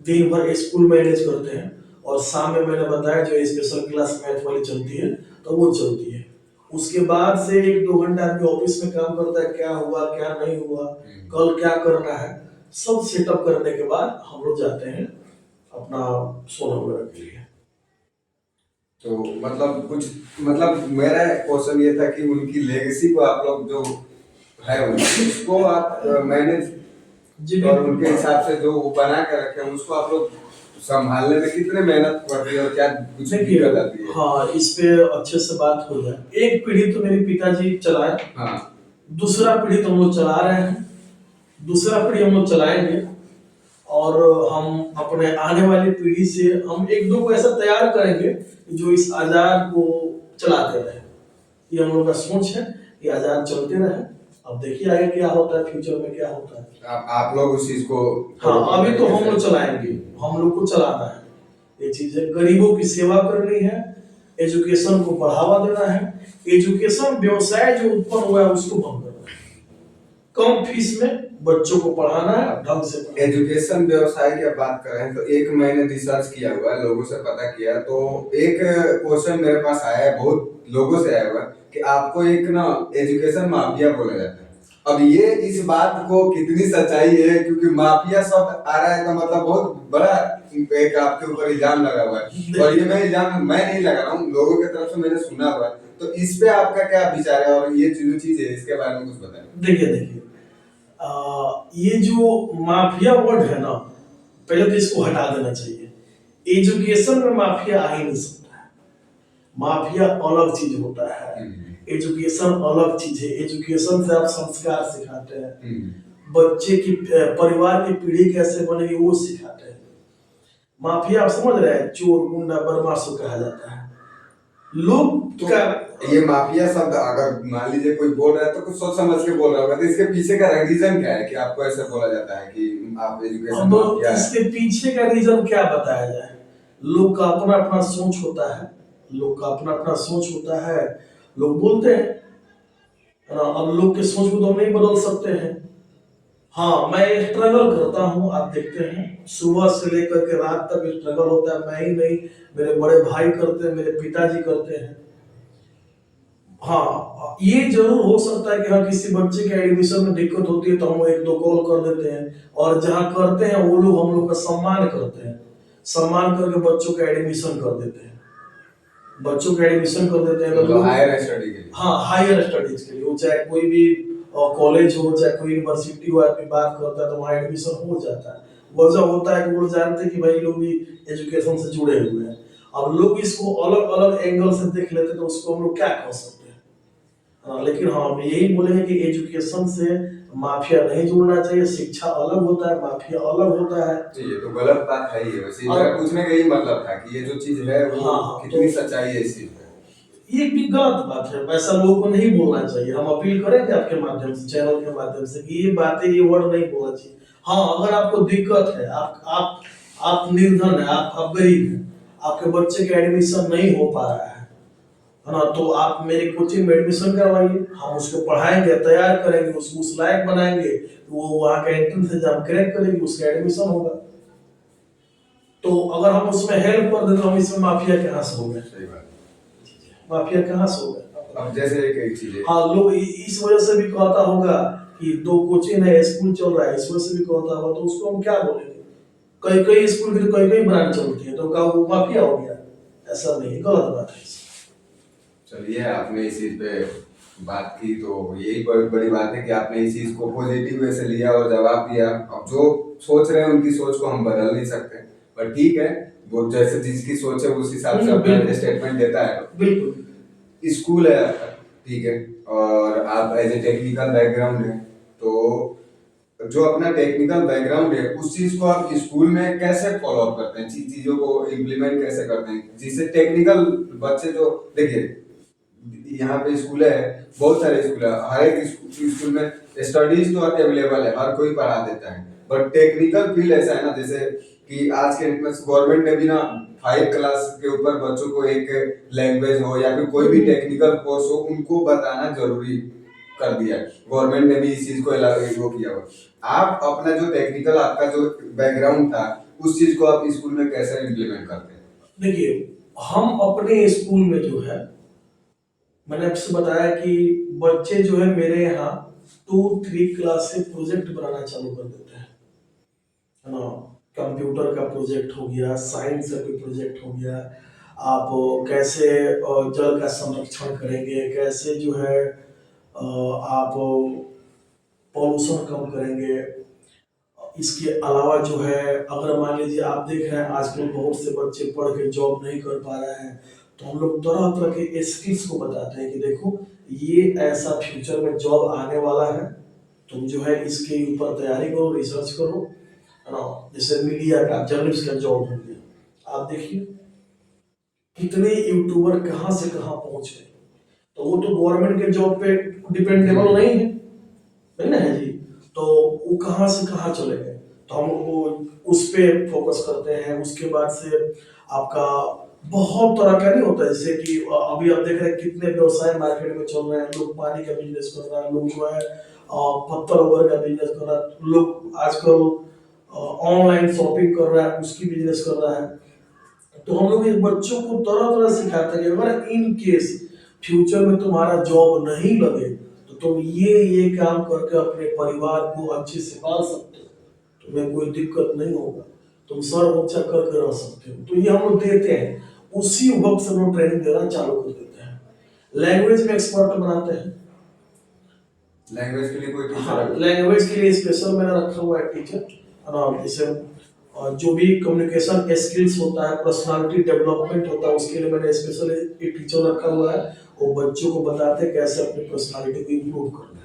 दिन भर स्कूल मैनेज करते हैं, और शाम में मैंने बताया जो स्पेशल क्लास मैथ वाली चलती है, तो वो चलती है। उसके बाद से 1-2 घंटा आदमी ऑफिस में काम करता है, क्या हुआ क्या नहीं हुआ, कल क्या करना है, सब सेटअप करने के बाद हम लोग जाते हैं अपना सोना वगैरह के लिए। तो मतलब कुछ, मतलब मेरा क्वेश्चन ये था कि उनकी लेगेसी को आप लोग जो है उसको आप मैनेज जी, और उनके हिसाब से जो वो बना के रखे हैं उसको आप लोग संभालने में कितने मेहनत पड़ती है और क्या कुछ दिक्कत आती है? हाँ, इस पे अच्छे से बात हो जाए। एक पीढ़ी तो मेरे पिताजी चलाए, हाँ, दूसरा पीढ़ी तो हम लोग चला रहे हैं, दूसरा पीढ़ी हम लोग चलाएंगे, और हम अपने आने वाली पीढ़ी से हम एक दो को ऐसा तैयार करेंगे जो इस आजाद को चलाते रहे। ये हम लोग का सोच है कि आजाद चलते रहे। अब देखिए आगे क्या होता है, फ्यूचर में क्या होता है। आप लोग उस चीज को, हाँ, अभी तो हम लोग चलाएंगे, हम लोग को चलाना है। ये चीज है, गरीबों की सेवा करनी है, एजुकेशन को बढ़ावा देना है, एजुकेशन व्यवसाय जो उत्पन्न हुआ है उसको बंद करना है। कम फीस में बच्चों को पढ़ाना है, ढंग से पढ़ाना है। एजुकेशन व्यवसाय की आप बात कर रहे हैं तो एक मैंने रिसर्च किया हुआ है, लोगों से पता किया, तो एक क्वेश्चन मेरे पास आया है, बहुत लोगों से आया हुआ है कि आपको एक ना एजुकेशन माफिया बोला जाता है। अब ये इस बात को कितनी सच्चाई है, क्योंकि माफिया शब्द आ रहा है तो मतलब बहुत बड़ा एक आपके ऊपर इल्जाम लगा हुआ है, और ये मैं इल्जाम मैं नहीं लगा रहा हूँ, लोगों की तरफ से मैंने सुना हुआ है। तो इस पे आपका क्या विचार है, और ये जो चीज है इसके बारे में कुछ बताएं। देखिए ये जो माफिया वर्ड है ना, पहले तो इसको हटा देना चाहिए। एजुकेशन में माफिया आ ही नहीं सकता है। माफिया अलग चीज होता है, एजुकेशन अलग चीज है। एजुकेशन से आप संस्कार सिखाते हैं, बच्चे की परिवार की पीढ़ी कैसे बनेगी वो सिखाते हैं। माफिया आप समझ रहे हैं, चोर गुंडा बदमाश को कहा जाता है। लोग तो का ये माफिया शब्द अगर मान लीजिए कोई बोल रहा है तो कुछ सोच समझ के बोल रहा होगा, तो इसके पीछे का रीजन क्या है कि आपको ऐसे बोला जाता है कि आप एजुकेशन माफिया है? इसके पीछे का रीजन क्या बताया जाए। लोग का अपना अपना सोच होता है, लोग का अपना अपना सोच होता है। लोग बोलते हैं ना, अब लोग के सोच को तो हम नहीं बदल सकते हैं। हाँ, मैं स्ट्रगल करता हूँ, आप देखते हैं सुबह से लेकर के रात तक स्ट्रगल होता है। मैं ही नहीं, मेरे बड़े भाई करते हैं, मेरे पिताजी करते हैं। हाँ, ये जरूर हो सकता है कि हाँ किसी बच्चे के एडमिशन में दिक्कत होती है तो हम एक दो कॉल कर देते हैं, और जहाँ करते हैं वो लोग हम लोग का सम्मान करते हैं, सम्मान करके बच्चों का एडमिशन कर देते हैं, बच्चों का एडमिशन कर देते हैं। तो हायर स्टडी के लिए, हाँ, हायर स्टडीज के लिए, वो चाहे कोई भी कॉलेज हो, चाहे कोई यूनिवर्सिटी हो, आदमी बात करता है तो वहाँ एडमिशन हो जाता है। वजह होता है कि वो लोग जानते हैं कि भाई लोग भी एजुकेशन से जुड़े हुए हैं। अब लोग इसको अलग अलग एंगल से देख लेते हैं तो उसको हम लोग क्या कह सकते हैं। लेकिन हाँ, हम यही बोलेंगे कि एजुकेशन से माफिया नहीं जुड़ना चाहिए। शिक्षा अलग होता है, माफिया अलग होता है। ये तो गलत बात है ही है। वैसे मेरा पूछने का यही मतलब था कि ये जो चीज है वो कितनी सच्चाई है इस चीज में। ये भी गलत बात है, वैसा लोगों को नहीं बोलना चाहिए। हम अपील करेंगे आपके माध्यम से, चैनल के माध्यम से, कि ये बातें, ये वर्ड नहीं बोलना चाहिए। हाँ, अगर आपको दिक्कत है, आप निर्धन है, आप गरीब हैं, आपके बच्चे का एडमिशन नहीं हो पा रहा है ना, तो आप मेरे कोचिंग में एडमिशन करवाइए। हम उसको पढ़ाएंगे, तैयार करेंगे, उसको उस लायक बनाएंगे, वो वहाँ का एंट्रेंस एग्जाम क्रैक करेगी, उसका एडमिशन होगा। तो अगर हम उसमें हेल्प कर दें तो हम इसमें माफिया कहाँ से हो गए? सही बात, माफिया कहाँ से हो गए? अब जैसे एक चीज है, हाँ, लोग इस वजह से भी कहता होगा कि दो कोचिंग है, स्कूल चल रहा है, इस वजह से भी कहता होगा, तो उसको हम क्या बोलेंगे? कई कई स्कूल की तो कई कई ब्रांच चलती है, तो क्या वो माफिया हो गया? ऐसा नहीं, गलत बात है। चलिए, आपने इस चीज पे बात की तो यही बहुत बड़ी बात है कि आपने इस चीज को पॉजिटिव वे से लिया और जवाब दिया। अब जो सोच रहे हैं उनकी सोच को हम बदल नहीं सकते, पर ठीक है, वो जैसे जिसकी सोच है उस हिसाब से अपना स्टेटमेंट देता है। बिल्कुल। स्कूल है आपका, ठीक है, और आप एज ए टेक्निकल बैकग्राउंड है, तो जो अपना टेक्निकल बैकग्राउंड है उस चीज को आप स्कूल में कैसे फॉलो अप करते हैं, चीजों को इम्प्लीमेंट कैसे करते हैं, जिससे टेक्निकल बच्चे, जो देखिए यहाँ पे स्कूल है, बहुत सारे स्कूल है, हर एक स्कूल में स्टडीज तो अवेलेबल है, हर कोई पढ़ा देता है, बट टेक्निकल फील्ड ऐसा है ना, जैसे कि आज के गवर्नमेंट ने भी ना 5 क्लास के ऊपर बच्चों को एक लैंग्वेज हो या फिर कोई भी टेक्निकल कोर्स हो उनको बताना जरूरी कर दिया है। गवर्नमेंट ने भी इस चीज को वो किया हुआ। आप अपना जो टेक्निकल आपका जो बैकग्राउंड था उस चीज को आप स्कूल में कैसे इम्प्लीमेंट करते हैं? देखिए, हम अपने स्कूल में जो है, मैंने आपसे बताया कि बच्चे जो है मेरे यहाँ 2-3 क्लास से प्रोजेक्ट बनाना चालू कर देते हैं, है ना। कंप्यूटर का प्रोजेक्ट हो गया, साइंस का कोई प्रोजेक्ट हो गया, आप कैसे जल का संरक्षण करेंगे, कैसे जो है आप पॉल्यूशन कम करेंगे। इसके अलावा जो है, अगर मान लीजिए आप देख रहे हैं आजकल बहुत से बच्चे पढ़ के जॉब नहीं कर पा रहे हैं, तो हम लोग तरह तरह के स्किल्स को बताते हैं कि देखो ये ऐसा फ्यूचर में जॉब आने वाला है, तुम जो है इसके ऊपर तैयारी करो, रिसर्च करो, है ना। जैसे मीडिया का, जर्नलिस्ट का जॉब हो गया, आप देखिए कितने यूट्यूबर कहाँ से कहाँ पहुंच गए। तो वो तो गवर्नमेंट के जॉब पे डिपेंडेबल नहीं ना है जी, तो वो कहाँ से कहाँ चले गए। तो हम वो उस पे फोकस करते हैं। उसके बाद से आपका बहुत तरह का नहीं होता, जैसे कि अभी आप देख रहे हैं कितने व्यवसाय मार्केट में चल रहे हैं। लोग पानी का बिजनेस कर रहा है, लोग जो है पत्थर वगैरह का बिजनेस कर रहा है, लोग आजकल ऑनलाइन शॉपिंग कर रहा है, उसकी बिजनेस कर रहा है। तो हम लोग एक बच्चों को तरह तरह सिखाते हैं कि अगर इन केस फ्यूचर में तुम्हारा जॉब नहीं लगे तो तुम ये काम करके अपने परिवार को अच्छे से पाल सकते हो, तुम्हें कोई दिक्कत नहीं होगा, तुम सर ऊंचा करके रह सकते हो। तो ये हम लोग देते हैं, उसी वक्त से हम लोग ट्रेनिंग देना चालू कर देते हैं। लैंग्वेज में एक्सपर्ट बनाते हैं। लैंग्वेज के लिए कोई टीचर हाँ, है? लैंग्वेज के लिए स्पेशल मैंने रखा हुआ है टीचर। और जैसे जो भी कम्युनिकेशन स्किल्स होता है, पर्सनालिटी डेवलपमेंट होता है, उसके लिए मैंने स्पेशल एक टीचर रखा हुआ है। वो बच्चों को बताते हैं कैसे अपनी पर्सनालिटी को इम्प्रूव करना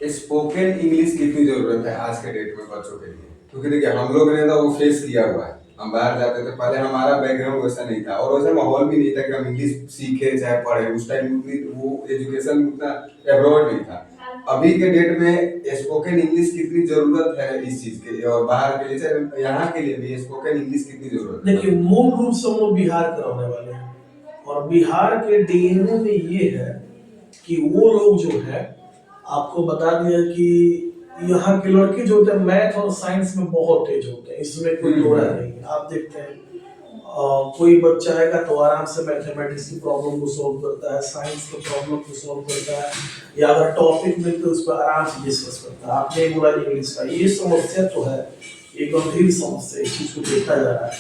है। स्पोकन इंग्लिश कितनी जरूरत है आज के डेट में बच्चों के लिए? क्योंकि देखिए हम लोग ने तो वो फेस किया हुआ है, हम बाहर जाते थे, पहले हमारा बैकग्राउंड वैसा नहीं था और वैसा माहौल भी नहीं था कि हम इंग्लिश सीखे चाहे पढ़े। उस टाइम वो एजुकेशन उतना एब्रॉड नहीं था। अभी के डेट में स्पोकन इंग्लिश कितनी जरूरत है इस चीज के लिए, और बाहर के लिए चाहे यहाँ के लिए भी स्पोकन इंग्लिश कितनी जरूरत है? देखिए, मूल रूप से हम लोग बिहार के रहने वाले हैं और बिहार के डीएनए में ये है कि वो लोग जो है, आपको बता दिया कि यहाँ के लड़के जो होते हैं मैथ और साइंस में बहुत तेज होते हैं, इसमें कोई दो राय नहीं है। आप देखते हैं कोई बच्चा आएगा तो आराम से मैथमेटिक्स की प्रॉब्लम को सॉल्व करता है, साइंस की प्रॉब्लम को सॉल्व करता है, या अगर टॉपिक मिलते तो उस पर आराम से डिस्कस करता है। आपने बोला इंग्लिश का, ये समस्या तो है, ये गंभीर समस्या, इस चीज को देखा जा रहा है।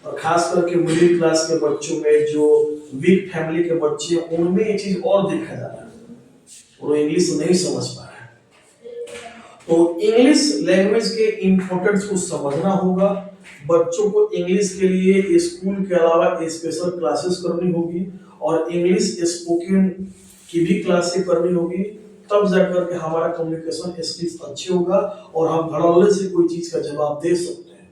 और खास करके मिडिल क्लास के बच्चों में, जो वीक फैमिली के बच्चे, उनमें ये चीज और देखा जा रहा है, वो इंग्लिश नहीं समझ पा रहे हैं। तो इंग्लिश लैंग्वेज के इम्पोर्टेंस को समझना होगा। बच्चों को इंग्लिश के लिए स्कूल के अलावा स्पेशल क्लासेस करनी होगी और इंग्लिश स्पोकन की भी क्लासेस करनी होगी, तब जाकर के हमारा कम्युनिकेशन स्किल्स अच्छी होगा और हम धड़ल्ले से कोई चीज का जवाब दे सकते हैं।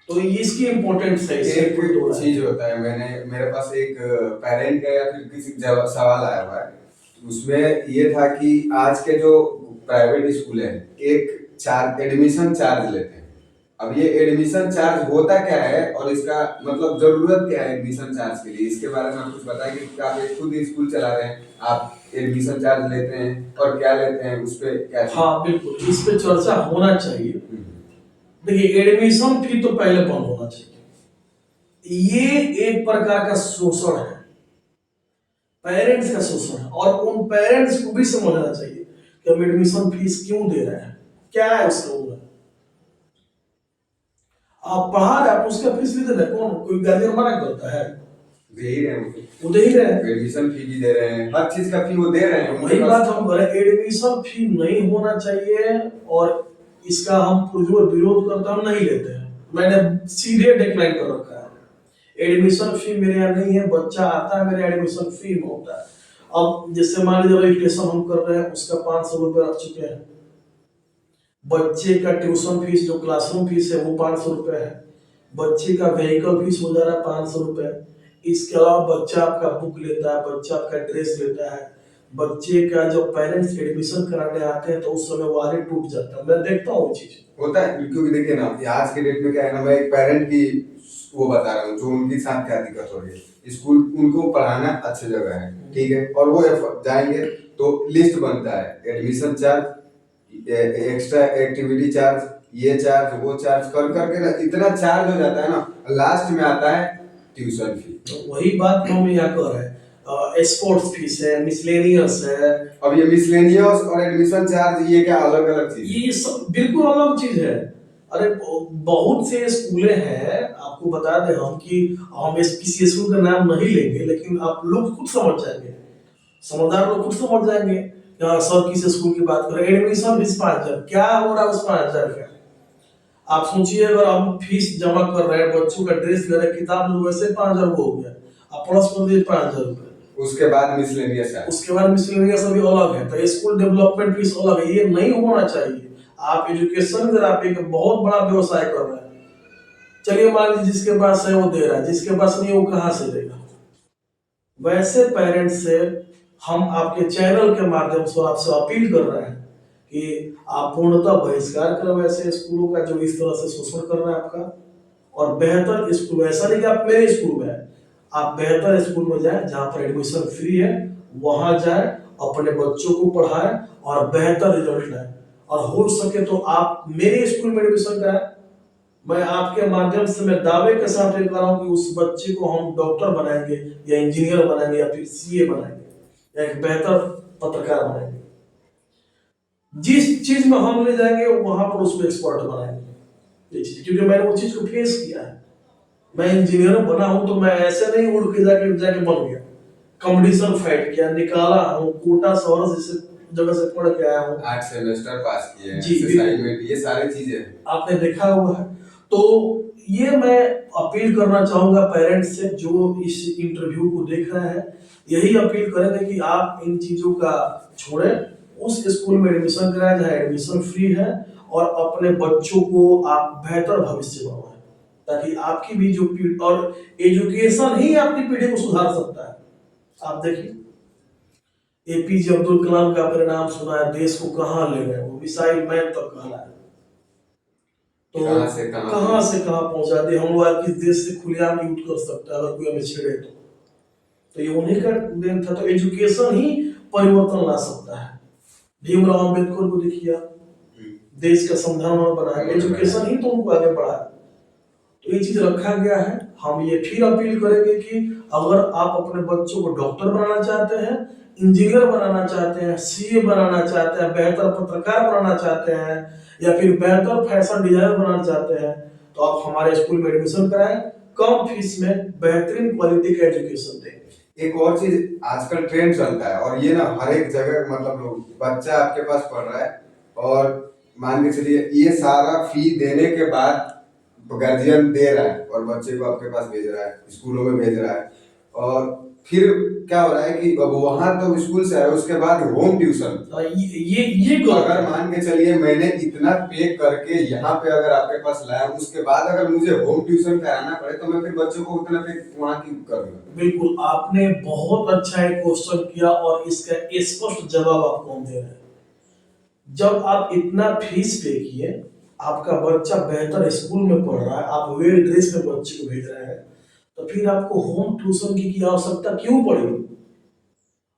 तो इसकी इम्पोर्टेंस है। एक चीज होता है, मेरे पास एक पेरेंट का या फिर किसी सवाल आया हुआ है, उसमें ये था कि आज के जो प्राइवेट स्कूल है एक एडमिशन चार्ज लेते हैं। अब ये एडमिशन चार्ज होता क्या है और इसका मतलब जरूरत क्या है एडमिशन चार्ज के लिए, इसके बारे में आप कुछ बताएं कि आप एक खुद स्कूल चला रहे हैं, आप एडमिशन चार्ज लेते हैं और क्या लेते हैं, उस पर क्या? हाँ बिल्कुल, इस पे चर्चा होना चाहिए। देखिए, एडमिशन फी तो पहले बंद होना चाहिए। ये एक प्रकार का शोषण है, पेरेंट्स का शोषण है, और उन पेरेंट्स को भी समझना चाहिए कि हम एडमिशन फीस क्यों दे रहे हैं, क्या है उसका मूल्य। आप पढ़ा रहे, आप उसका फीस भी दे रहे, कौन कोई गार्जियन मना करता है? दे ही रहे हैं, वो दे ही रहे हैं, एडमिशन फी भी दे रहे हैं, हर चीज का फी वो दे रहे हैं। वही बात हम कह रहे हैं, एडमिशन फी नहीं होना चाहिए और इसका हम पुरजोर विरोध करते, हम नहीं लेते हैं। मैंने सीधे डिक्लाइन कर रखा है, एडमिशन फी मेरे यहाँ नहीं है। बच्चा आता है, मेरे एडमिशन फी में होता है। अब जैसे मान लीजिए रजिस्ट्रेशन हम कर रहे हैं, उसका 500 रुपये रख चुके हैं। बच्चे का ट्यूशन फीस जो क्लासरूम फीस है वो 500 रुपये है। बच्चे का व्हीकल फीस हो जा रहा है 500 रुपये। इसके अलावा बच्चा आपका बुक लेता है, बच्चा आपका ड्रेस लेता है। बच्चे का जब पेरेंट्स एडमिशन कराने आते हैं तो उस समय वाले टूट जाता है, मैं देखता हूँ चीज होता है। क्योंकि देखिए ना, आज के डेट में क्या है ना, मैं एक पेरेंट की वो बता रहा हूँ जो उनके साथ क्या दिक्कत हो रही है। स्कूल उनको पढ़ाना अच्छी जगह है, ठीक है, और वो जाएंगे तो लिस्ट बनता है, admission charge, extra activity charge, ये चार्ज वो चार्ज कर करके ना इतना चार्ज हो जाता है ना, लास्ट में आता है ट्यूशन फी। तो वही बात हम यहाँ कर रहे हैं। स्पोर्ट्स फीस है, मिसलेनियस है। अब ये मिसलेनियस और एडमिशन चार्ज ये क्या अलग अलग चीज? ये सब बिल्कुल अलग चीज है। अरे बहुत से स्कूलें हैं, आपको बता दें हम कि हम किसी स्कूल का नाम नहीं लेंगे, लेकिन आप लोग खुद समझ जाएंगे, समझदार लोग खुद समझ जाएंगे कि हाँ सर किस स्कूल की बात करें। एडमिशन फीस 5000, क्या हो रहा है उस 5000 का? आप सोचिए, अगर हम फीस जमा कर रहे हैं, बच्चों का ड्रेस ले रहे हैं, किताब लोग वैसे 5000 हो गया, आप प्लस कर दिए 5000 रुपये, उसके बाद मिसलेनियस है, उसके बाद मिसलेनियस अभी अलग है, तो स्कूल डेवलपमेंट फीस अलग है। ये नहीं होना चाहिए। आप एजुकेशन अगर आप एक बहुत बड़ा व्यवसाय कर रहे हैं, चलिए मान लीजिए जिसके पास है वो दे रहा है, जिसके पास नहीं वो कहाँ से देगा? वैसे पेरेंट्स से हम आपके चैनल के माध्यम से आपसे अपील कर रहे हैं कि आप पूर्णतः बहिष्कार करें वैसे स्कूलों का जो इस तरह से शोषण कर रहे हैं आपका। और बेहतर स्कूल, ऐसा नहीं कि आप मेरे स्कूल में हैं, आप बेहतर स्कूल में जाएं जहां पर एडमिशन फ्री है, वहां जाएं, अपने बच्चों को पढ़ाएं और बेहतर रिजल्ट लाएं। और हो सके तो आप मेरे स्कूल में एडमिशन कराएं। मैं आपके माध्यम से मैं दावे के साथ ये कह रहा हूँ कि उस बच्चे को हम डॉक्टर बनाएंगे या इंजीनियर बनाएंगे या फिर सीए बनाएंगे या एक बेहतर पत्रकार बनाएंगे। जिस चीज में हम ले जाएंगे वहां पर उसको एक्सपर्ट बनाएंगे ये चीज, क्योंकि मैंने वो चीज को फेस किया है। मैं इंजीनियर बना हूं तो मैं ऐसे नहीं उड़ के जाके जाके बन गया, कंपटीशन फाइट किया, निकाला हूं, कोटा शहर जैसे जगह से पढ़ के आया हूं, 8 सेमेस्टर पास किए हैं, जी, असाइनमेंट, ये सारी चीजें आपने देखा हुआ है। तो ये मैं अपील करना चाहूंगा पेरेंट्स से जो इस इंटरव्यू को देख रहे हैं, यही अपील करेंगे कि आप इन चीजों का छोड़ें, उस स्कूल में एडमिशन कराएं जहाँ एडमिशन फ्री है और अपने बच्चों को आप बेहतर भविष्य बनवाएं, ताकि आपकी भी जो पीढ़ी, और एजुकेशन ही आपकी पीढ़ी को सुधार सकता है। आप देखिए एपीजे अब्दुल कलाम का परिणाम सुना है, देश को कहाँ ले गए, वो मिसाइल मैन तक कहलाए, तो कहां से कहां पहुंचा दिए। हम लोग आज किस देश से खुलेआम यूज कर सकते हैं अगर कोई हमें छेड़े तो ये उन्हीं का देन था। तो एजुकेशन ही परिवर्तन ला सकता है। भीमराव अम्बेडकर को देखिए, देश का संविधान बनाया, एजुकेशन ही तो उनको आगे बढ़ाया। तो ये चीज रखा गया है। हम ये फिर अपील करेंगे कि अगर आप अपने बच्चों को डॉक्टर बनाना चाहते हैं, इंजीनियर बनाना चाहते हैं, सीए बनाना चाहते हैं, बेहतर पत्रकार बनाना चाहते हैं या फिर बेहतर फैशन डिजाइनर बनाना चाहते हैं, तो आप हमारे स्कूल में एडमिशन कराएं, कम फीस में बेहतरीन क्वालिटी का एजुकेशन दें। एक और चीज आजकल ट्रेंड चलता है और ये ना हर एक जगह, मतलब लोग, बच्चा आपके पास पढ़ रहा है और मान के चलिए ये सारा फी देने के बाद गार्जियन दे रहा है और बच्चे को आपके पास भेज रहा है, स्कूलों में भेज रहा है, और फिर क्या हो रहा है कि अब वहां तो स्कूल से आया उसके बाद होम ट्यूशन। ये अगर मान के चलिए मैंने इतना पे करके यहाँ पे अगर आपके पास लाया, उसके बाद अगर मुझे होम ट्यूशन कराना पड़े तो मैं फिर बच्चों को उतना पे वहां की करूंगा। बिल्कुल, आपने बहुत अच्छा एक क्वेश्चन किया और इसका स्पष्ट जवाब आपको हम दे रहे हैं। जब आप इतना फीस पे किए, आपका बच्चा बेहतर स्कूल में पढ़ रहा है, आप वेल ड्रेस में बच्चे को भेज रहे हैं, तो फिर आपको होम ट्यूशन की आवश्यकता क्यों पड़ी?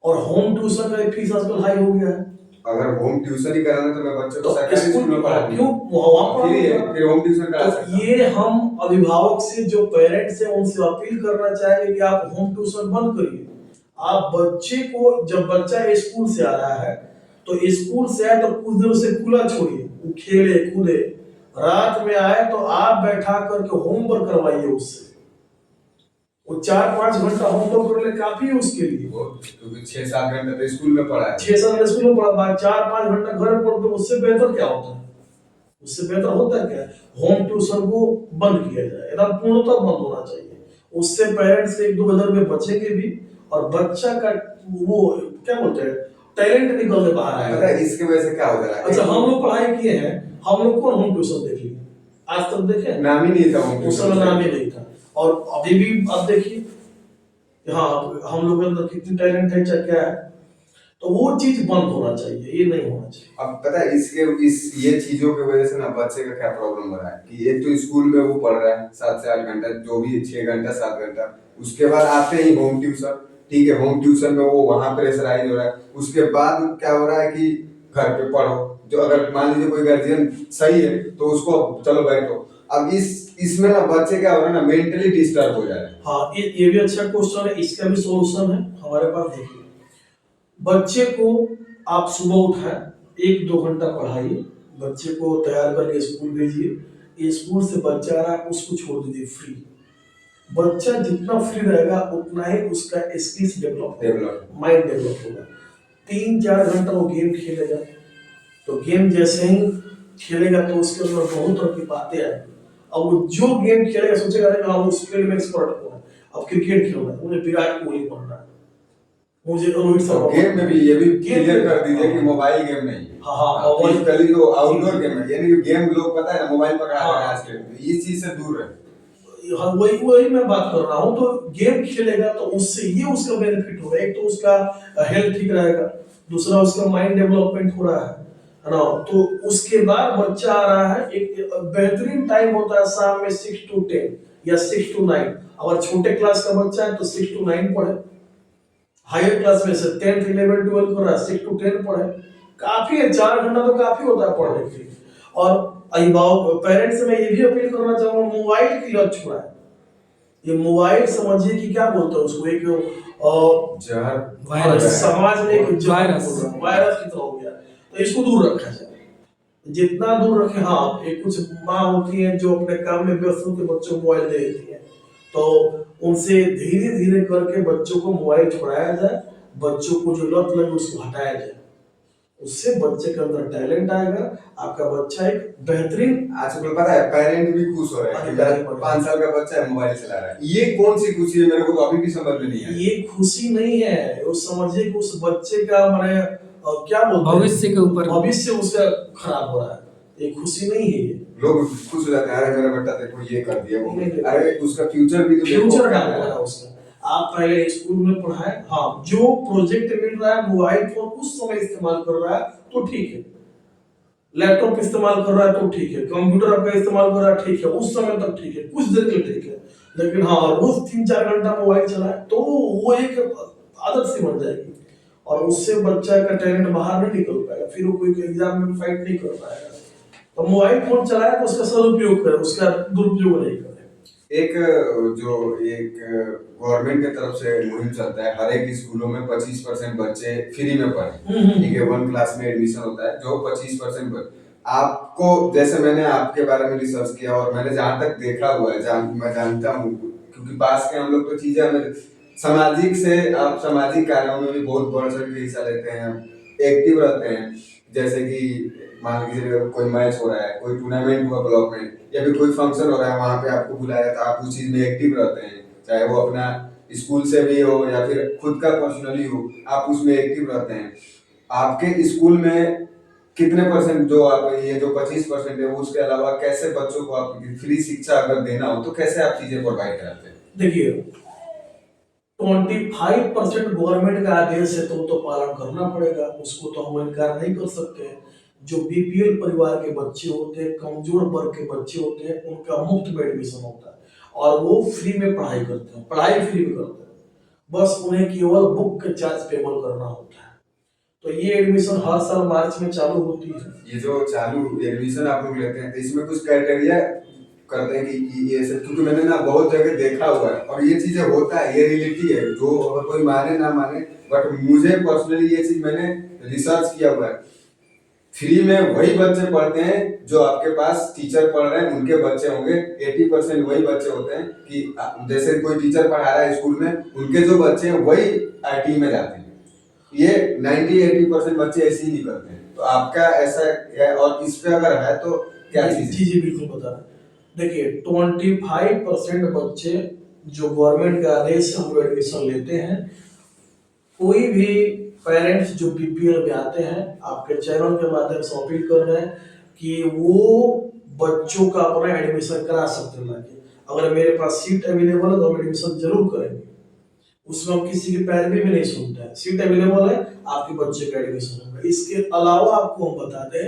और होम ट्यूशन का फीस आजकल हाई हो गया है। अगर होम ट्यूशन ही कराना तो मैं बच्चों को सरकारी स्कूल में पढ़ा क्यों वहां फिर होम ट्यूशन करा सकता। ये हम अभिभावक से, जो पेरेंट्स हैं, उनसे अपील करना चाहेंगे कि आप होम ट्यूशन बंद करिए। आप बच्चे को, जब बच्चा स्कूल से आ रहा है तो स्कूल से आए तो कुछ देर उसे खुला छोड़िए, वो खेले कूदे, रात में आए तो आप बैठा करके होमवर्क करवाइए उससे। वो 4-5 घंटा होमवर्क कर ले काफी है उसके लिए, क्योंकि 6-7 घंटे तो स्कूल में पढ़ा है, 6-7 घंटे स्कूल में पढ़ा, 4-5 घंटा घर में पढ़ते, उससे बेहतर क्या होता है? उससे बेहतर होता है क्या? होम ट्यूशन को बंद किया जाए, एकदम पूर्णतः बंद होना चाहिए। उससे पेरेंट्स के 1-2 हजार रुपए बचेंगे भी और बच्चा का वो क्या बोलते हैं, टैलेंट निकल के बाहर आएगा। पता है इसकी वजह से क्या हो रहा है? अच्छा, हम लोग पढ़ाई किए हैं, हम लोग कौन होम ट्यूशन देख लिए? आज तक देखे? नाम ही नहीं था होम उस समय, नाम ही नहीं था। और अभी भी आप देखिए, हाँ, हम लोग के अंदर कितनी टैलेंट है, क्या है, तो वो चीज बंद होना चाहिए, ये नहीं होना चाहिए। अब पता है ये चीजों की वजह से ना बच्चे का क्या प्रॉब्लम हो रहा है कि एक तो स्कूल में वो पढ़ रहा है 7 से 8 घंटा, जो भी 6 घंटा 7 घंटा, उसके बाद आते ही होम ट्यूशन, ठीक है, होम ट्यूशन में वो वहां प्रेशराइज हो रहा है। उसके बाद क्या हो रहा है कि घर पे पढ़ो, जो अगर मान लीजिए कोई गार्जियन सही है तो उसको चलो बैठो। अब इसमें ना बच्चे क्या हो रहा है ना, मेंटली डिस्टर्ब हो जा रहे हैं। हाँ, ये भी अच्छा क्वेश्चन है, इसका भी सॉल्यूशन है हमारे पास। देखिए, बच्चे को आप सुबह उठाएं, 1-2 घंटा पढ़ाइए, बच्चे को तैयार करके स्कूल भेजिए, स्कूल से बच्चा आ रहा है उसको छोड़ दीजिए फ्री। बच्चा जितना फ्री रहेगा उतना ही उसका स्किल्स डेवलप, माइंड डेवलप होगा। 3-4 घंटा वो गेम खेलेगा, तो गेम जैसे ही खेलेगा तो उसके अंदर बहुत तरह की बातें आएंगी। अब वो जो गेम खेलेगा सोचेगा अरे हाँ, उस फील्ड में एक्सपर्ट हूँ, अब क्रिकेट खेलना है, मुझे विराट कोहली बनना है, मुझे रोहित शर्मा। गेम में भी ये भी क्लियर कर दीजिए कि मोबाइल गेम नहीं है। हाँ, फिजिकली जो आउटडोर गेम है, यानी कि गेम लोग पता है ना मोबाइल पकड़ा है आज के, इस चीज से दूर रहे। हाँ, वही मैं बात कर रहा हूँ। तो गेम खेलेगा तो उससे ये उसका बेनिफिट होगा, एक तो उसका हेल्थ ठीक रहेगा, दूसरा उसका माइंड डेवलपमेंट हो रहा है, है ना। तो उसके बाद बच्चा आ रहा है, एक बेहतरीन टाइम होता है शाम में 6 to 10 या 6 to 9। अगर छोटे क्लास का बच्चा है तो 6 to 9 पढ़े, हायर क्लास में से 10th 11 12 कर रहा है 6 to 10 पढ़े। काफी है, 4 घंटा तो काफी होता है पढ़ने के लिए। और अभिभावक पेरेंट्स से मैं ये भी अपील करना चाहूंगा, मोबाइल की लत छुड़ाएं। ये मोबाइल समझिए कि क्या बोलते हैं उसको, एक जहर वायरस। समाज में एक वायरस। वायरस की तरह हो गया, तो इसको दूर रखा जाए, जितना दूर रखे। हाँ, एक कुछ माँ होती हैं जो अपने काम में व्यस्त होकर बच्चों को मोबाइल दे देती हैं, तो उनसे धीरे धीरे करके बच्चों को मोबाइल छुड़ाया जाए, बच्चों को जो लत लगे उसको हटाया जाए, उससे बच्चे के अंदर टैलेंट आएगा। आपका बच्चा एक बेहतरीन आजकल पता है पेरेंट भी खुश हो रहे हैं कि मेरा 5 साल का बच्चा है मोबाइल चला रहा है। ये कौन सी खुशी है, मेरे को तो अभी भी समझ में नहीं है। ये खुशी नहीं है, वो समझिए कि उस बच्चे का माने क्या बोलते हैं, भविष्य के ऊपर भविष्य उसका खराब हो रहा है, ये खुशी नहीं है। ये लोग खुश हो जाते हैं, अरे मेरा बेटा देखो ये कर दिया वो, नहीं, अरे उसका फ्यूचर भी तो देखो फ्यूचर क्या का है। हो रहा है उसका। आप पहले स्कूल में पढ़ाएं, हाँ जो प्रोजेक्ट मिल रहा है मोबाइल फोन उस समय इस्तेमाल कर रहा है तो ठीक है, लैपटॉप इस्तेमाल कर रहा है तो ठीक है, कंप्यूटर आपका इस्तेमाल कर रहा है ठीक है, उस समय तक ठीक है, कुछ देर के लिए ठीक है। लेकिन हाँ, रोज 3-4 घंटा मोबाइल चलाए तो वो एक आदत सी बन जाएगी, और उससे बच्चा का टैलेंट बाहर नहीं निकल पाएगा, फिर वो कोई एग्जाम में फाइट नहीं कर पाएगा। तो मोबाइल फोन चलाए तो उसका सदुपयोग करें, उसका दुरुपयोग नहीं करें। एक जो एक गवर्नमेंट की तरफ से मुहिम चलता है, हर एक स्कूलों में 25% बच्चे फ्री में पढ़े, ठीक है, 1 क्लास में एडमिशन होता है जो 25% आपको, जैसे मैंने आपके बारे में रिसर्च किया और मैंने जहाँ तक देखा हुआ है, मैं जानता हूँ क्योंकि पास के हम लोग तो चीजें हमें सामाजिक से, आप सामाजिक कार्यों में भी बहुत बढ़ चढ़ के हिस्सा लेते हैं, एक्टिव रहते हैं। जैसे कि मान लीजिए कोई मैच हो रहा है, कोई टूर्नामेंट हुआ ब्लॉक में, या फिर कोई फंक्शन हो रहा है वहां पे आपको बुलाया, तो आप उस चीज में एक्टिव रहते हैं, चाहे वो अपना स्कूल से भी हो या फिर खुद का पर्सनली हो, आप उसमें एक्टिव रहते हैं। आपके स्कूल में कितने परसेंट, जो आप ये जो 25% है, उसके अलावा कैसे बच्चों को आप फ्री शिक्षा अगर देना हो तो कैसे आप चीजें प्रोवाइड कराते हैं? देखिए, 25% गवर्नमेंट का आदेश है तो पालन करना पड़ेगा, उसको तो हम इनकार नहीं कर सकते हैं। जो बीपीएल परिवार के बच्चे होते हैं, कमजोर वर्ग के बच्चे होते हैं, उनका मुफ्त में एडमिशन होता है और वो फ्री में पढ़ाई करते हैं, पढ़ाई फ्री में करते हैं, बस उन्हें केवल बुक के चार्ज पेमेंट करना होता है। तो ये एडमिशन हर साल मार्च में चालू होती है। ये जो चालू एडमिशन आप लोग लेते हैं, तो इसमें कुछ क्राइटेरिया करते हैं कि ये सब, क्योंकि मैंने ना बहुत जगह देखा हुआ है और ये चीजें होता है, ये रियलिटी है, जो अगर कोई माने ना माने, बट मुझे पर्सनली ये चीज मैंने रिसर्च किया हुआ है। फ्री में वही बच्चे पढ़ते हैं जो आपके पास टीचर पढ़ रहे हैं उनके बच्चे होंगे, 80% वही बच्चे होते हैं कि जैसे कोई टीचर पढ़ा रहा है स्कूल में, उनके जो बच्चे हैं वही आईटी में जाते हैं। ये 90-80% बच्चे ऐसे ही निकलते हैं। तो आपका ऐसा है, और इस पे अगर है तो क्या चीज? जी बिल्कुल बता रहे हैं। देखिए, 25% बच्चे जो गवर्नमेंट का आदेश हम लोग एडमिशन लेते हैं, कोई भी पेरेंट्स जो बीपीएल में आते हैं, आपके चैनल के माध्यम से अपील कर रहे हैं कि वो बच्चों का अपना एडमिशन करा सकते हैं लाके। अगर मेरे पास सीट अवेलेबल है तो हम एडमिशन जरूर करेंगे, उसमें हम किसी की पैरवी में नहीं सुनते हैं। सीट अवेलेबल है, आपके बच्चे का एडमिशन होगा। इसके अलावा आपको हम बता दें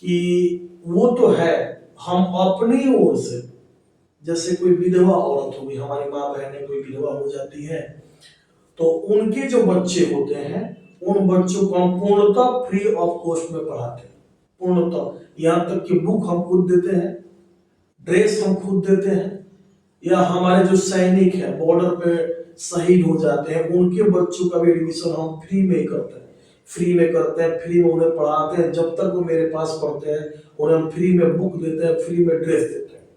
कि वो तो है, हम अपनी ओर से, जैसे कोई विधवा औरत होगी, हमारी माँ बहनें कोई विधवा हो जाती है, तो उनके जो बच्चे होते हैं, उन बच्चों को हम पूर्णतः फ्री ऑफ कॉस्ट में पढ़ाते हैं, पूर्णतः। यहाँ तक कि बुक हम खुद देते हैं, ड्रेस हम खुद देते हैं, या हमारे जो सैनिक हैं बॉर्डर पे शहीद हो जाते हैं, उनके बच्चों का भी एडमिशन हम फ्री में करते हैं, फ्री में करते हैं, फ्री में उन्हें पढ़ाते हैं। जब तक वो मेरे पास पढ़ते हैं उन्हें हम फ्री में बुक देते हैं, फ्री में ड्रेस देते हैं।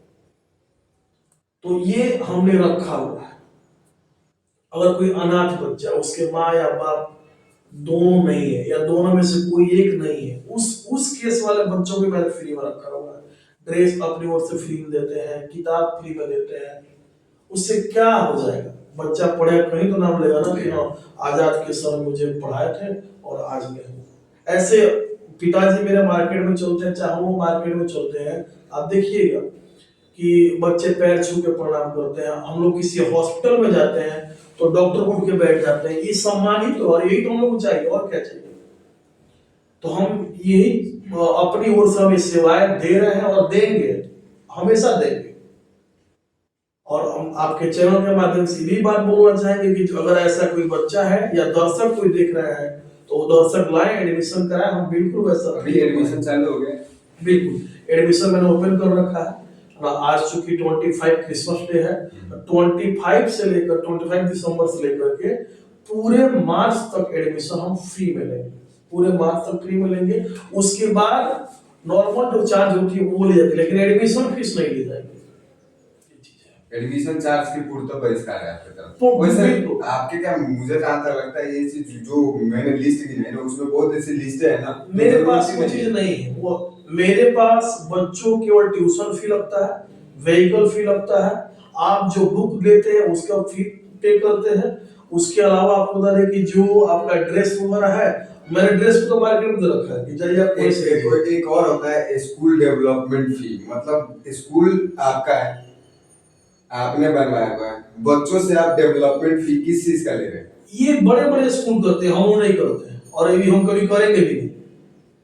तो ये हमने रखा हुआ है। अगर कोई अनाथ बच्चा, उसके माँ या बाप दोनों नहीं है या दोनों में से कोई एक नहीं है, उस केस वाले बच्चों को मैंने फ्री में रखा हुआ है। ड्रेस अपनी ओर से फ्री में देते हैं, किताब फ्री में देते हैं। उससे क्या हो जाएगा, बच्चा पढ़े, कहीं तो नाम लेगा ना कि हाँ आजाद के सर मुझे पढ़ाए थे और आज मैं हूँ। ऐसे पिताजी मेरे मार्केट में चलते हैं, चाहे वो मार्केट में चलते हैं, आप देखिएगा कि बच्चे पैर छू के प्रणाम करते हैं। हम लोग किसी हॉस्पिटल में जाते हैं तो डॉक्टर उठ के बैठ जाते हैं, ये सम्मानित तो, और यही तो हम लोग को चाहिए, और क्या चाहिए। तो हम यही अपनी ओर से हम ये सेवाएं दे रहे हैं और देंगे, हमेशा देंगे। और हम आपके चैनल के माध्यम से भी बात बोलना चाहेंगे कि अगर ऐसा कोई बच्चा है या दर्शक कोई देख रहा है तो वो दर्शक लाए, एडमिशन कराए, हम बिल्कुल वैसा। अभी एडमिशन चालू हो गया? बिल्कुल एडमिशन मैंने ओपन कर रखा है। आज चूंकि 25 क्रिसमस डे है, 25 से लेकर 25 दिसंबर से लेकर के पूरे मार्च तक एडमिशन हम फ्री में लेंगे, पूरे मार्च तक फ्री में लेंगे। उसके बाद नॉर्मल जो चार्ज होती है वो ले जाती है, लेकिन एडमिशन फीस नहीं ली जाएगी। एडमिशन चार्ज की पूर्णतः बहिष्कार है आपकी तरफ। तो वैसे बिल्कुल। आपके क्या, मुझे जहाँ तक लगता है ये चीज जो मैंने लिस्ट की है ना, उसमें बहुत ऐसी लिस्ट है ना, मेरे पास वो चीज नहीं है। वो मेरे पास बच्चों केवल ट्यूशन फी लगता है, व्हीकल फी लगता है, आप जो बुक लेते हैं उसका फी पे करते हैं। उसके अलावा आपको बता दें कि जो आपका ड्रेस वगैरह है, मैंने ड्रेस को तो मार्केट में दे रखा है कि जाइए आप कोई से एक और होता है स्कूल डेवलपमेंट फी, मतलब स्कूल आपका है, आपने बनवाया हुआ है, बच्चों से आप डेवलपमेंट फी किस चीज का ले रहे हैं? ये बड़े बड़े स्कूल करते हैं, हम वो नहीं करते हैं और ये भी हम कभी करेंगे भी नहीं,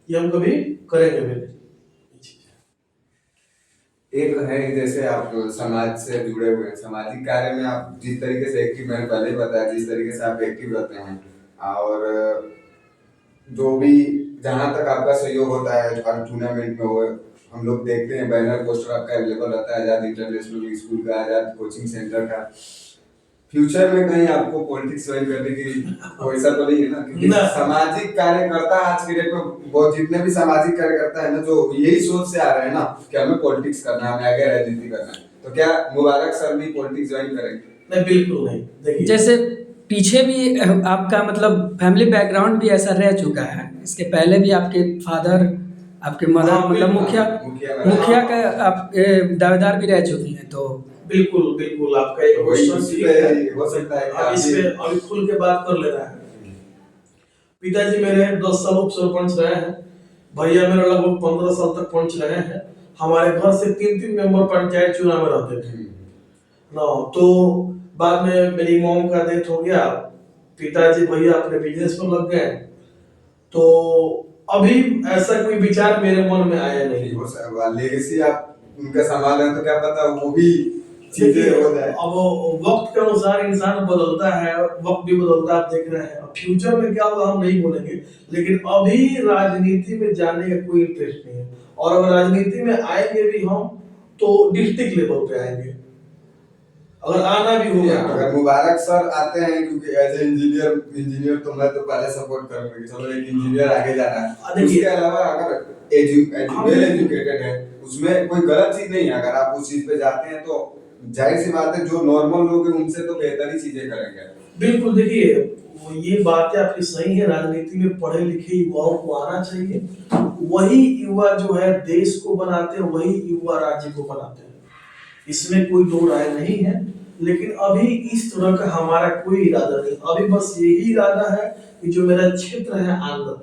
ये हम कभी करेंगे भी नहीं। एक है जैसे आप समाज से जुड़े हुए हैं, सामाजिक कार्य में आप जिस तरीके से एक्टिव, मैंने पहले ही बताया जिस तरीके से आप एक्टिव रहते हैं, और जो भी जहां तक आपका सहयोग होता है हर टूर्नामेंट में हो, हम लोग देखते हैं बैनर पोस्टर आपका अवेलेबल रहता है आजाद इंटरनेशनल स्कूल का, आजाद कोचिंग सेंटर का। फ्यूचर में कहीं आपको पॉलिटिक्स ज्वाइन करने की वैसा तो नहीं है ना? क्योंकि सामाजिक कार्यकर्ता आज के डेट में बहुत, जितने भी सामाजिक कार्यकर्ता है ना, जो यही सोच से आ रहे हैं ना कि हमें पॉलिटिक्स करना है, हमें आगे राजनीति करना है, तो क्या मुबारक सर भी पॉलिटिक्स ज्वाइन करेंगे? नहीं, बिल्कुल नहीं। देखिए जैसे पीछे भी आपका मतलब फैमिली बैकग्राउंड भी ऐसा रह चुका है, इसके पहले भी आपके फादर, आपके मदर मतलब मुखिया का आप दावेदार भी रह चुकी हैं, तो बिल्कुल बिल्कुल आपका एक क्वेश्चन ठीक है। हो सकता है अब इस पे अभी खुल के बात कर ले रहा है। पिताजी मेरे 10 साल उप सरपंच रहे हैं, भैया मेरे लगभग 15 साल तक पंच रहे हैं। हमारे घर से 3 मेंबर पंचायत चुनाव में रहते थे ना। तो बाद में मेरी मॉम का डेथ हो गया, पिताजी भैया अपने बिजनेस में लग गए, तो अभी ऐसा कोई विचार मेरे मन में आया नहीं। हो सकता है लेगेसी आप उनका संभाल रहे, तो क्या पता वो भी चीजें हो जाए। अब वक्त के अनुसार इंसान बदलता है, वक्त भी बदलता है, आप देख रहे हैं। फ्यूचर में क्या होगा हम नहीं बोलेंगे, लेकिन अभी राजनीति में जाने का कोई इंटरेस्ट नहीं है। और अगर राजनीति में आएंगे भी हम तो डिस्ट्रिक्ट लेवल पे आएंगे, अगर आना भी होगा। अगर मुबारक सर आते हैं, क्योंकि एज ए इंजीनियर तो मैं तो पहले सपोर्ट करूंगा कि चलो एक इंजीनियर आगे जाना है। उसके अलावा अगर वेल एजुकेटेड है, उसमें कोई गलत चीज नहीं है, अगर आप उस चीज पे जाते हैं तो जाहिर सी बात है जो नॉर्मल लोग हैं उनसे तो बेहतर ही चीजें करेंगे। बिल्कुल, देखिए ये बातें आपकी सही है, राजनीति में पढ़े लिखे युवाओं को आना चाहिए। वही युवा जो है देश को बनाते हैं, वही युवा राज्य को बनाते हैं, इसमें कोई दो राय नहीं है। लेकिन अभी इस तरह का हमारा कोई इरादा नहीं, अभी बस यही इरादा है कि जो मेरा क्षेत्र है आंध्र,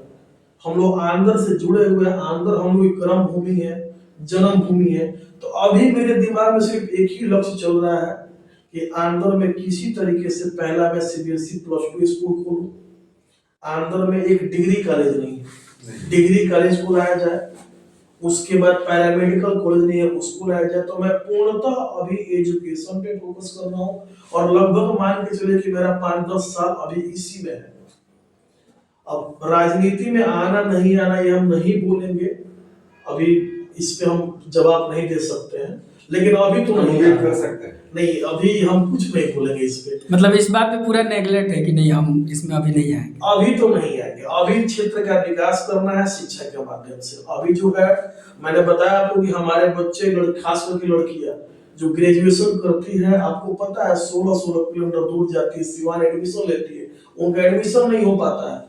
हम लोग आंध्र से जुड़े हुए हैं, आंध्र हम लोग कर्म भूमि है, जन्म भूमि है। तो अभी मेरे दिमाग में सिर्फ एक ही लक्ष्य चल रहा है कि आंध्र में किसी तरीके से पहला मैं सीबीएसई +2 स्कूल खोलूं। आंध्र में एक डिग्री कॉलेज नहीं है, डिग्री कॉलेज खोलाया जाए, उसके बाद पैरामेडिकल कॉलेज नहीं है उसको लाया जाए। तो मैं पूर्णतः अभी एजुकेशन पे फोकस कर रहा हूँ और लगभग मान के चले कि मेरा 5-10 साल अभी इसी में है। अब राजनीति में आना नहीं आना ये हम नहीं बोलेंगे, अभी इस पे हम जवाब नहीं दे सकते हैं, लेकिन अभी तो नहीं कर सकते हैं। नहीं, अभी हम कुछ नहीं बोलेंगे इस पे। मतलब इस बात पे पूरा नेगलेक्ट है कि नहीं हम इसमें अभी नहीं आएंगे, अभी तो नहीं आएंगे। अभी क्षेत्र का विकास करना है शिक्षा के माध्यम से। अभी जो है मैंने बताया आपको कि हमारे बच्चे खास करके लड़कियां जो ग्रेजुएशन करती है, आपको पता है 16-16 किलोमीटर दूर जाती है, सिवान एडमिशन लेती है, उनका एडमिशन नहीं हो पाता है,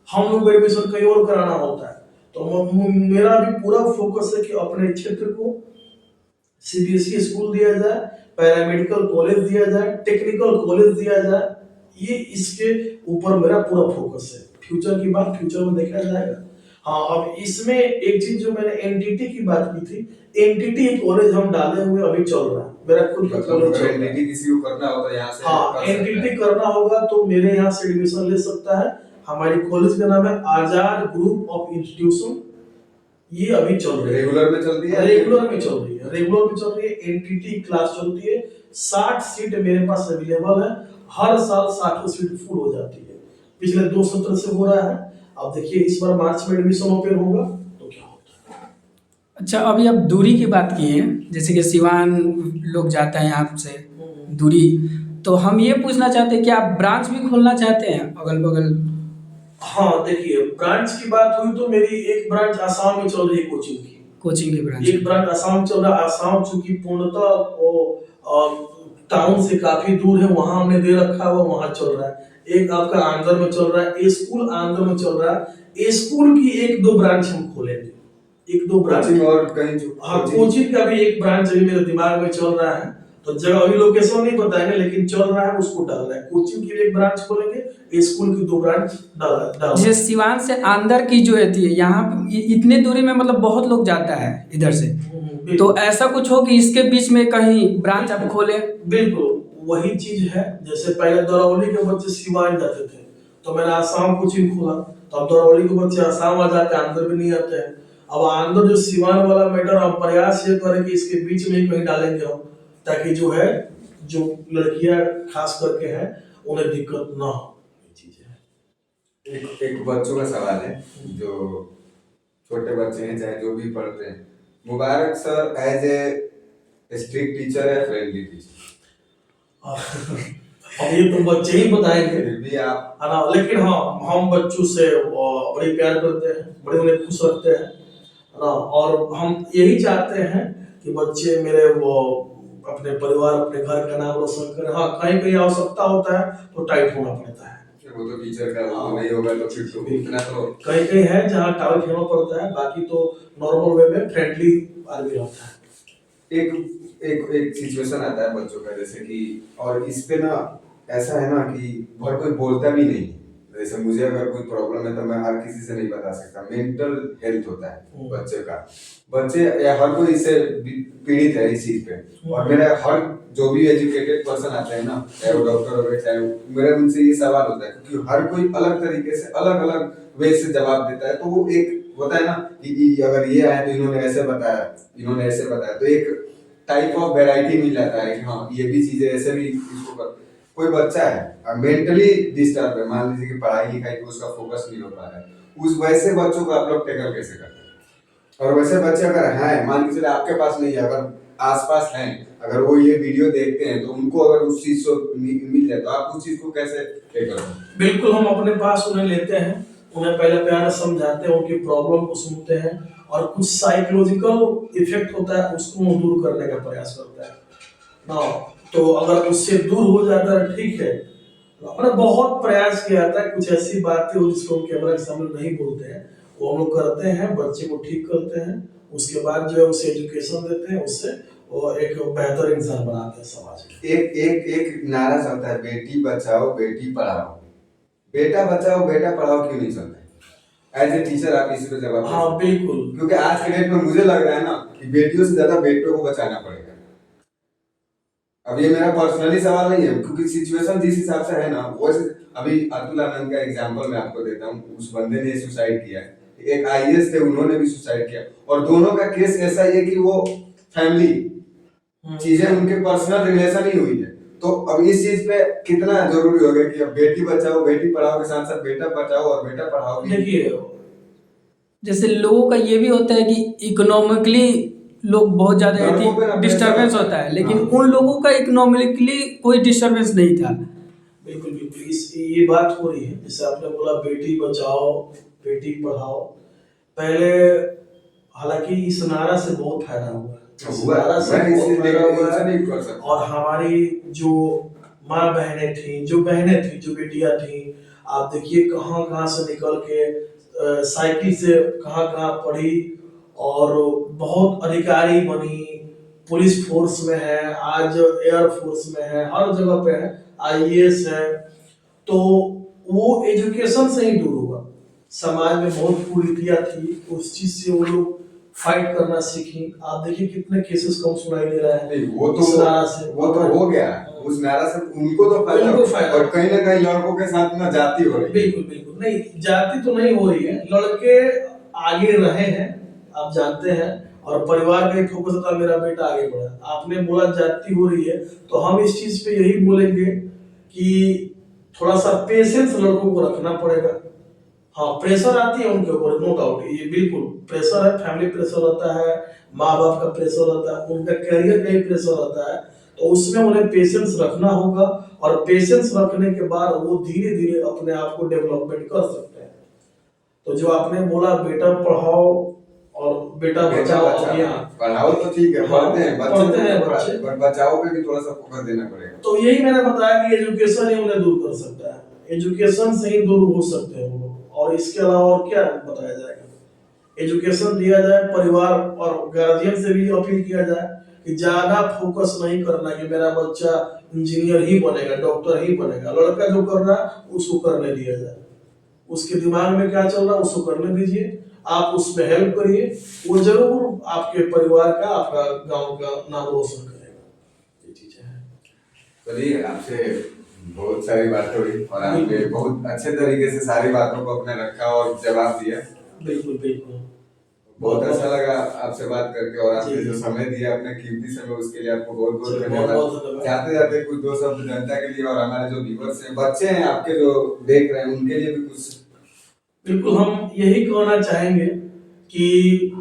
हम लोग एडमिशन कहीं और कराना होता है। तो मेरा भी पूरा फोकस है कि अपने क्षेत्र को सीबीएसई स्कूल दिया जाए, पैरामेडिकल कॉलेज दिया जाए, टेक्निकल कॉलेज दिया जाए, ये इसके ऊपर मेरा पूरा फोकस है। फ्यूचर की बात फ्यूचर में देखा जाएगा। हाँ, अब इसमें एक चीज जो मैंने एनटीटी की बात की थी, एनटीटी कॉलेज हम डाले हुए अभी चल रहा है, मेरा खुद का कॉलेज चल रहा है। किसी को करना होगा यहाँ से, हाँ, एनटीटी करना होगा तो मेरे यहाँ से एडमिशन ले सकता है, हमारी कॉलेज का नाम है आजाद ग्रुप ऑफ इंस्टीट्यूशन। ये अभी चल रही है, रेगुलर में चलती है, रेगुलर में चल रही है, रेगुलर में चल रही है। एनटीटी क्लास चलती है, 60 सीट मेरे पास अवेलेबल है। हर साल 60 सीट फुल हो जाती है, पिछले 2 सत्र से हो रहा है। अब देखिए इस बार मार्च में एडमिशन ओपन होगा तो क्या होता है। अच्छा, अभी आप दूरी की बात किए हैं, जैसे कि सिवान लोग जाते हैं यहाँ से दूरी, तो हम ये पूछना चाहते हैं कि आप ब्रांच भी खोलना चाहते हैं अगल बगल? हाँ देखिए, ब्रांच की बात हुई तो मेरी एक ब्रांच आसाम में चल रही है कोचिंग की, कोचिंग की ब्रांच? एक ब्रांच आसाम चल रहा है। आसाम चूंकि पूर्णतः वो टाउन से काफी दूर है, वहां हमने दे रखा हुआ, वहां चल रहा है। एक आपका आंध्र में चल रहा है, स्कूल आंध्र में चल रहा है। स्कूल की 1-2 ब्रांच हम खोलेंगे, 1-2 ब्रांच। कोचिंग और कहीं हाँ, कोचिंग का भी एक ब्रांच अभी मेरे दिमाग में चल रहा है, तो जगह अभी लोकेशन नहीं बताएंगे, लेकिन चल रहा है, उसको डाल रहा है। कोचिंग की भी एक ब्रांच खोलेंगे, स्कूल की 2 ब्रांच डाल। जैसे सिवान से अंदर की जो है थी, यहाँ इतने दूरी में मतलब बहुत लोग जाता है इधर से, तो ऐसा कुछ हो कि इसके बीच में कहीं ब्रांच आप खोले? बिल्कुल वही चीज है। जैसे पहले दरौली के बच्चे सिवान जाते थे, तो मैंने आसाम कोचिंग खोला, तो अब दरौली के बच्चे आसाम आ जाते हैं, आंध्र भी नहीं आते हैं। अब आंध्र जो सिवान वाला मैटर, हम प्रयास ये करें कि इसके बीच में ही कहीं डालेंगे हम, ताकि जो है, जो लड़कियां खास करके हैं, उन्हें दिक्कत ना हो। एक बच्चों का सवाल है, जो छोटे बच्चे हैं चाहे जो भी पढ़ते हैं, Mubarak sir as a strict teacher है, फ्रेंडली टीचर? अब ये तो बच्चे ही बताएंगे, फिर भी आप, है ना। लेकिन हाँ, हम बच्चों से बड़े प्यार करते हैं, बड़े उन्हें खुश रखते हैं, है ना। और हम यही चाहते हैं कि बच्चे मेरे वो अपने परिवार, अपने घर का नाम रोशन करें। हाँ, कहीं कहीं आवश्यकता होता है तो टाइट होना पड़ता है, वो तो टीचर का वो नहीं होगा तो फिर तो इतना तो कहीं कहीं है जहाँ टाइट होना पड़ता है, बाकी तो नॉर्मल वे में फ्रेंडली आदमी रहता है। एक एक एक सिचुएशन आता है बच्चों का, जैसे कि, और इस पे ना ऐसा है ना कि बहुत कोई बोलता भी नहीं। जैसे मुझे अगर कोई प्रॉब्लम है तो मैं हर किसी से नहीं बता सकता। मेंटल हेल्थ होता है बच्चे का, बच्चे या हर कोई इससे पीड़ित है इस चीज पे। और मेरा हर जो भी एजुकेटेड पर्सन आते हैं ना, चाहे वो डॉक्टर हो गए, चाहे मेरा उनसे ये सवाल होता है, क्योंकि हर कोई अलग तरीके से अलग अलग वे से जवाब देता है। तो वो एक होता है ना कि अगर ये आया तो इन्होंने ऐसे बताया, इन्होंने ऐसे बताया, तो एक टाइप ऑफ वैरायटी मिल जाता है कि हाँ ये भी चीजें ऐसे भी इसको कर। कोई बच्चा है मेंटली डिस्टर्ब है, मान लीजिए कि पढ़ाई लिखाई पे उसका फोकस नहीं हो पा रहा है, उस वैसे बच्चों को आप लोग टेकल कैसे करते हैं? और वैसे बच्चे अगर हैं, मान लीजिए आपके पास नहीं है, अगर आसपास हैं, अगर वो ये वीडियो देखते हैं तो उनको अगर उस चीज से मिल जाए तो आप उस चीज को कैसे टेकल करते हैं? बिल्कुल, हम अपने पास उन्हें लेते हैं, उन्हें पहले प्यार से समझाते हैं, उनकी प्रॉब्लम को सुनते हैं, और कुछ साइकोलॉजिकल इफेक्ट होता है उसको दूर करने का प्रयास करते हैं ना। तो अगर उससे दूर हो जाता है ठीक है। हमने बहुत प्रयास किया था, कुछ ऐसी बातें हो जिसको हम कैमरा के सामने नहीं बोलते हैं, वो हम लोग करते हैं, बच्चे को ठीक करते हैं, उसके बाद जो है उसे एजुकेशन देते हैं, उससे वो एक बेहतर इंसान बनाते हैं समाज में। एक एक एक नारा चलता है, बेटी बचाओ बेटी पढ़ाओ। बेटा बचाओ बेटा पढ़ाओ क्यों नहीं चलता है? एज ए टीचर आप इसी पे जवाब दें। हाँ बिल्कुल, क्योंकि आज के डेट में मुझे लग रहा है ना कि बेटियों से ज्यादा बेटों को बचाना पड़ेगा। अब ये मेरा पर्सनली सवाल नहीं है, क्योंकि सिचुएशन जिस हिसाब से है ना, वो अभी अतुल आनंद का एग्जांपल मैं आपको देता हूँ। उस बंदे ने सुसाइड किया, एक आईएएस थे, उन्होंने भी सुसाइड किया, और दोनों का केस ऐसा ही है कि वो फैमिली चीजें, उनके पर्सनल रिलेशन ही हुई है। तो अब इस चीज पे कितना जरूरी हो गया कि अब बेटी बचाओ बेटी पढ़ाओ के साथ साथ बेटा बचाओ और बेटा पढ़ाओ। देखिए जैसे लोगों का ये भी होता है कि इकोनॉमिकली लोग बहुत ज्यादा डिस्टरबेंस होता है, लेकिन उन लोगों का इकोनॉमिकली कोई डिस्टरबेंस नहीं था। बिल्कुल बिल्कुल, इस ये बात हो रही है, जैसे आपने बोला बेटी बचाओ बेटी पढ़ाओ। पहले हालांकि इस नारा से बहुत फायदा हुआ है, और हमारी जो माँ बहनें थी, जो बेटियां थी, आप देखिए कहाँ कहाँ से निकल के साइकिल से कहाँ कहाँ पढ़ी, और बहुत अधिकारी बनी, पुलिस फोर्स में है, आज एयर फोर्स में है, हर जगह पे है, आईएएस है। तो वो एजुकेशन से ही दूर हुआ, समाज में बहुत कुरीतियां थी, उस चीज से वो लोग फाइट करना सीखी। आप देखिए कितने केसेस कम सुनाई दे रहा है नहीं इस नारा से। वो तो हो गया, उस नारा से उनको तो उनको फायदा। और कहीं ना कहीं लड़कों के साथ ना जाती हो रही है। बिल्कुल बिल्कुल नहीं, जाति तो नहीं हो रही है, लड़के आगे रहे हैं आप जानते हैं, और परिवार का ही फोकस था, मेरा बेटा आगे बढ़ा। आपने बोला जाति हो रही है, तो हम इस चीज पे यही बोलेंगे कि थोड़ा सा पेशेंस लड़कों को रखना पड़ेगा। हाँ प्रेशर आती है उनके ऊपर, नो डाउट, ये बिल्कुल प्रेशर है, फैमिली प्रेशर रहता है, माँ बाप का प्रेशर रहता है, उनका करियर का ही प्रेशर रहता है, तो उसमें उन्हें पेशेंस रखना होगा, और पेशेंस रखने के बाद वो धीरे धीरे अपने आप को डेवलपमेंट कर सकते हैं। तो जो आपने बोला बेटा पढ़ाओ और बेटा बचाओ अभियान, पढ़ाओ तो ठीक है, पढ़ते हैं बच्चे, पर बचाओ पे भी थोड़ा सा फोकस देना पड़ेगा। तो यही मैंने बताया कि एजुकेशन ही उन्हें दूर कर सकता है, एजुकेशन से ही दूर हो सकते हैं वो लोग, और इसके अलावा और क्या बताया जाएगा। एजुकेशन दिया जाए, परिवार और गार्जियन से भी अपील किया जाए कि ज्यादा फोकस नहीं करना कि मेरा बच्चा इंजीनियर ही बनेगा, डॉक्टर ही बनेगा। लड़का जो कर रहा है उसको करने दिया जाए, उसके दिमाग में क्या चल रहा है उसको करने दीजिए, आप उसमें हेल्प करिए, वो जरूर आपके परिवार का, आपका गांव का नाम रोशन करेगा। ये चीजें हैं। चलिए, आपसे बहुत सारी बातें हुई और आपने बहुत अच्छे तरीके से सारी बातों को अपने रखा और जवाब दिया। बिल्कुल बिल्कुल, बहुत अच्छा लगा आपसे बात करके, और आपने जो समय दिया, अपने कीमती समय, उसके लिए आपको बहुत बहुत धन्यवाद। जाते जाते कुछ दो शब्द जनता के लिए और हमारे जो व्यूअर्स हैं, बच्चे हैं आपके जो देख रहे हैं, उनके लिए भी कुछ। बिल्कुल, हम यही कहना चाहेंगे कि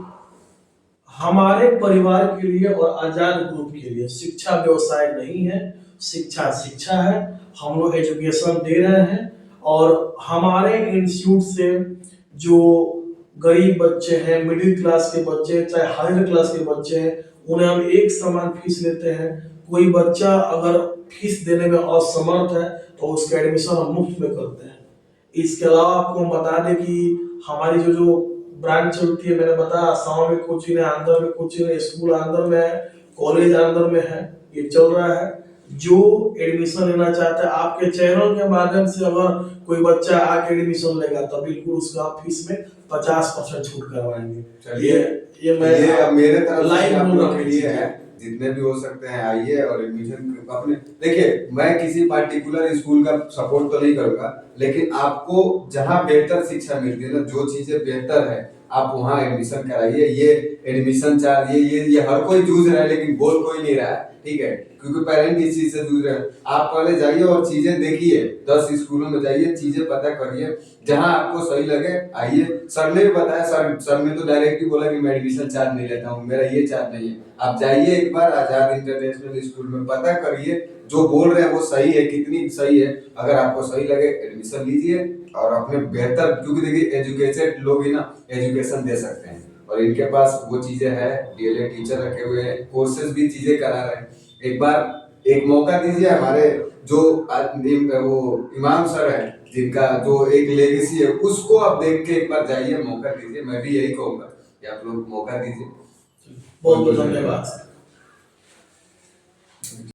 हमारे परिवार के लिए और आजाद ग्रुप के लिए शिक्षा व्यवसाय नहीं है, शिक्षा शिक्षा है। हम लोग एजुकेशन दे रहे हैं, और हमारे इंस्टीट्यूट से जो गरीब बच्चे हैं, मिडिल क्लास के बच्चे, चाहे हायर क्लास के बच्चे हैं, उन्हें हम एक समान फीस लेते हैं। कोई बच्चा अगर फीस देने में असमर्थ है तो उसका एडमिशन हम मुफ्त में करते हैं। इसके अलावा आपको हम बता दें कि हमारी जो ब्रांच चलती है, मैंने बताया आसाम में कोचिंग है, आंध्र में कोचिंग है, स्कूल आंध्र में है, कॉलेज आंध्र में है, ये चल रहा है। जो एडमिशन लेना चाहता है, आपके चैनल के माध्यम से अगर कोई बच्चा आके एडमिशन लेगा तो बिल्कुल उसका फीस में 50% छूट करवाएंगे। ये मैं अब मेरे तरफ से लाइव आप लोग के लिए है, जितने भी हो सकते हैं आइए और एडमिशन अपने। देखिए, मैं किसी पार्टिकुलर स्कूल का सपोर्ट तो नहीं करूंगा, लेकिन आपको जहां बेहतर शिक्षा मिलती है ना, जो चीजें बेहतर है, आप वहां एडमिशन कराइए। ये एडमिशन चार्ज ये हर कोई जूझ रहा है, लेकिन बोल कोई नहीं रहा है, ठीक है, क्योंकि पेरेंट इस चीज से जूझ रहे हैं। आप पहले जाइए और चीजें देखिए, 10 स्कूलों में जाइए, चीजें पता करिए, जहां आपको सही लगे आइए। सर ने भी बताया, सर ने तो डायरेक्ट ही बोला कि मैं एडमिशन चार्ज नहीं लेता हूँ, मेरा ये चार्ज नहीं है। आप जाइए एक बार आजाद इंटरनेशनल स्कूल में, पता करिए जो बोल रहे हैं वो सही है, कितनी सही है। अगर आपको सही लगे एडमिशन लीजिए और अपने बेहतर, क्योंकि देखिए एजुकेटेड लोग ही ना एजुकेशन दे सकते हैं, और इनके पास वो चीजें है, डीएलएड टीचर रखे हुए हैं, कोर्सेज भी चीजें करा रहे हैं। एक बार एक मौका दीजिए। हमारे जो वो इमाम सर है, जिनका जो एक लेगेसी है, उसको आप देख के एक बार जाइए, मौका दीजिए। मैं भी यही कहूंगा कि आप लोग मौका दीजिए। बहुत बहुत धन्यवाद।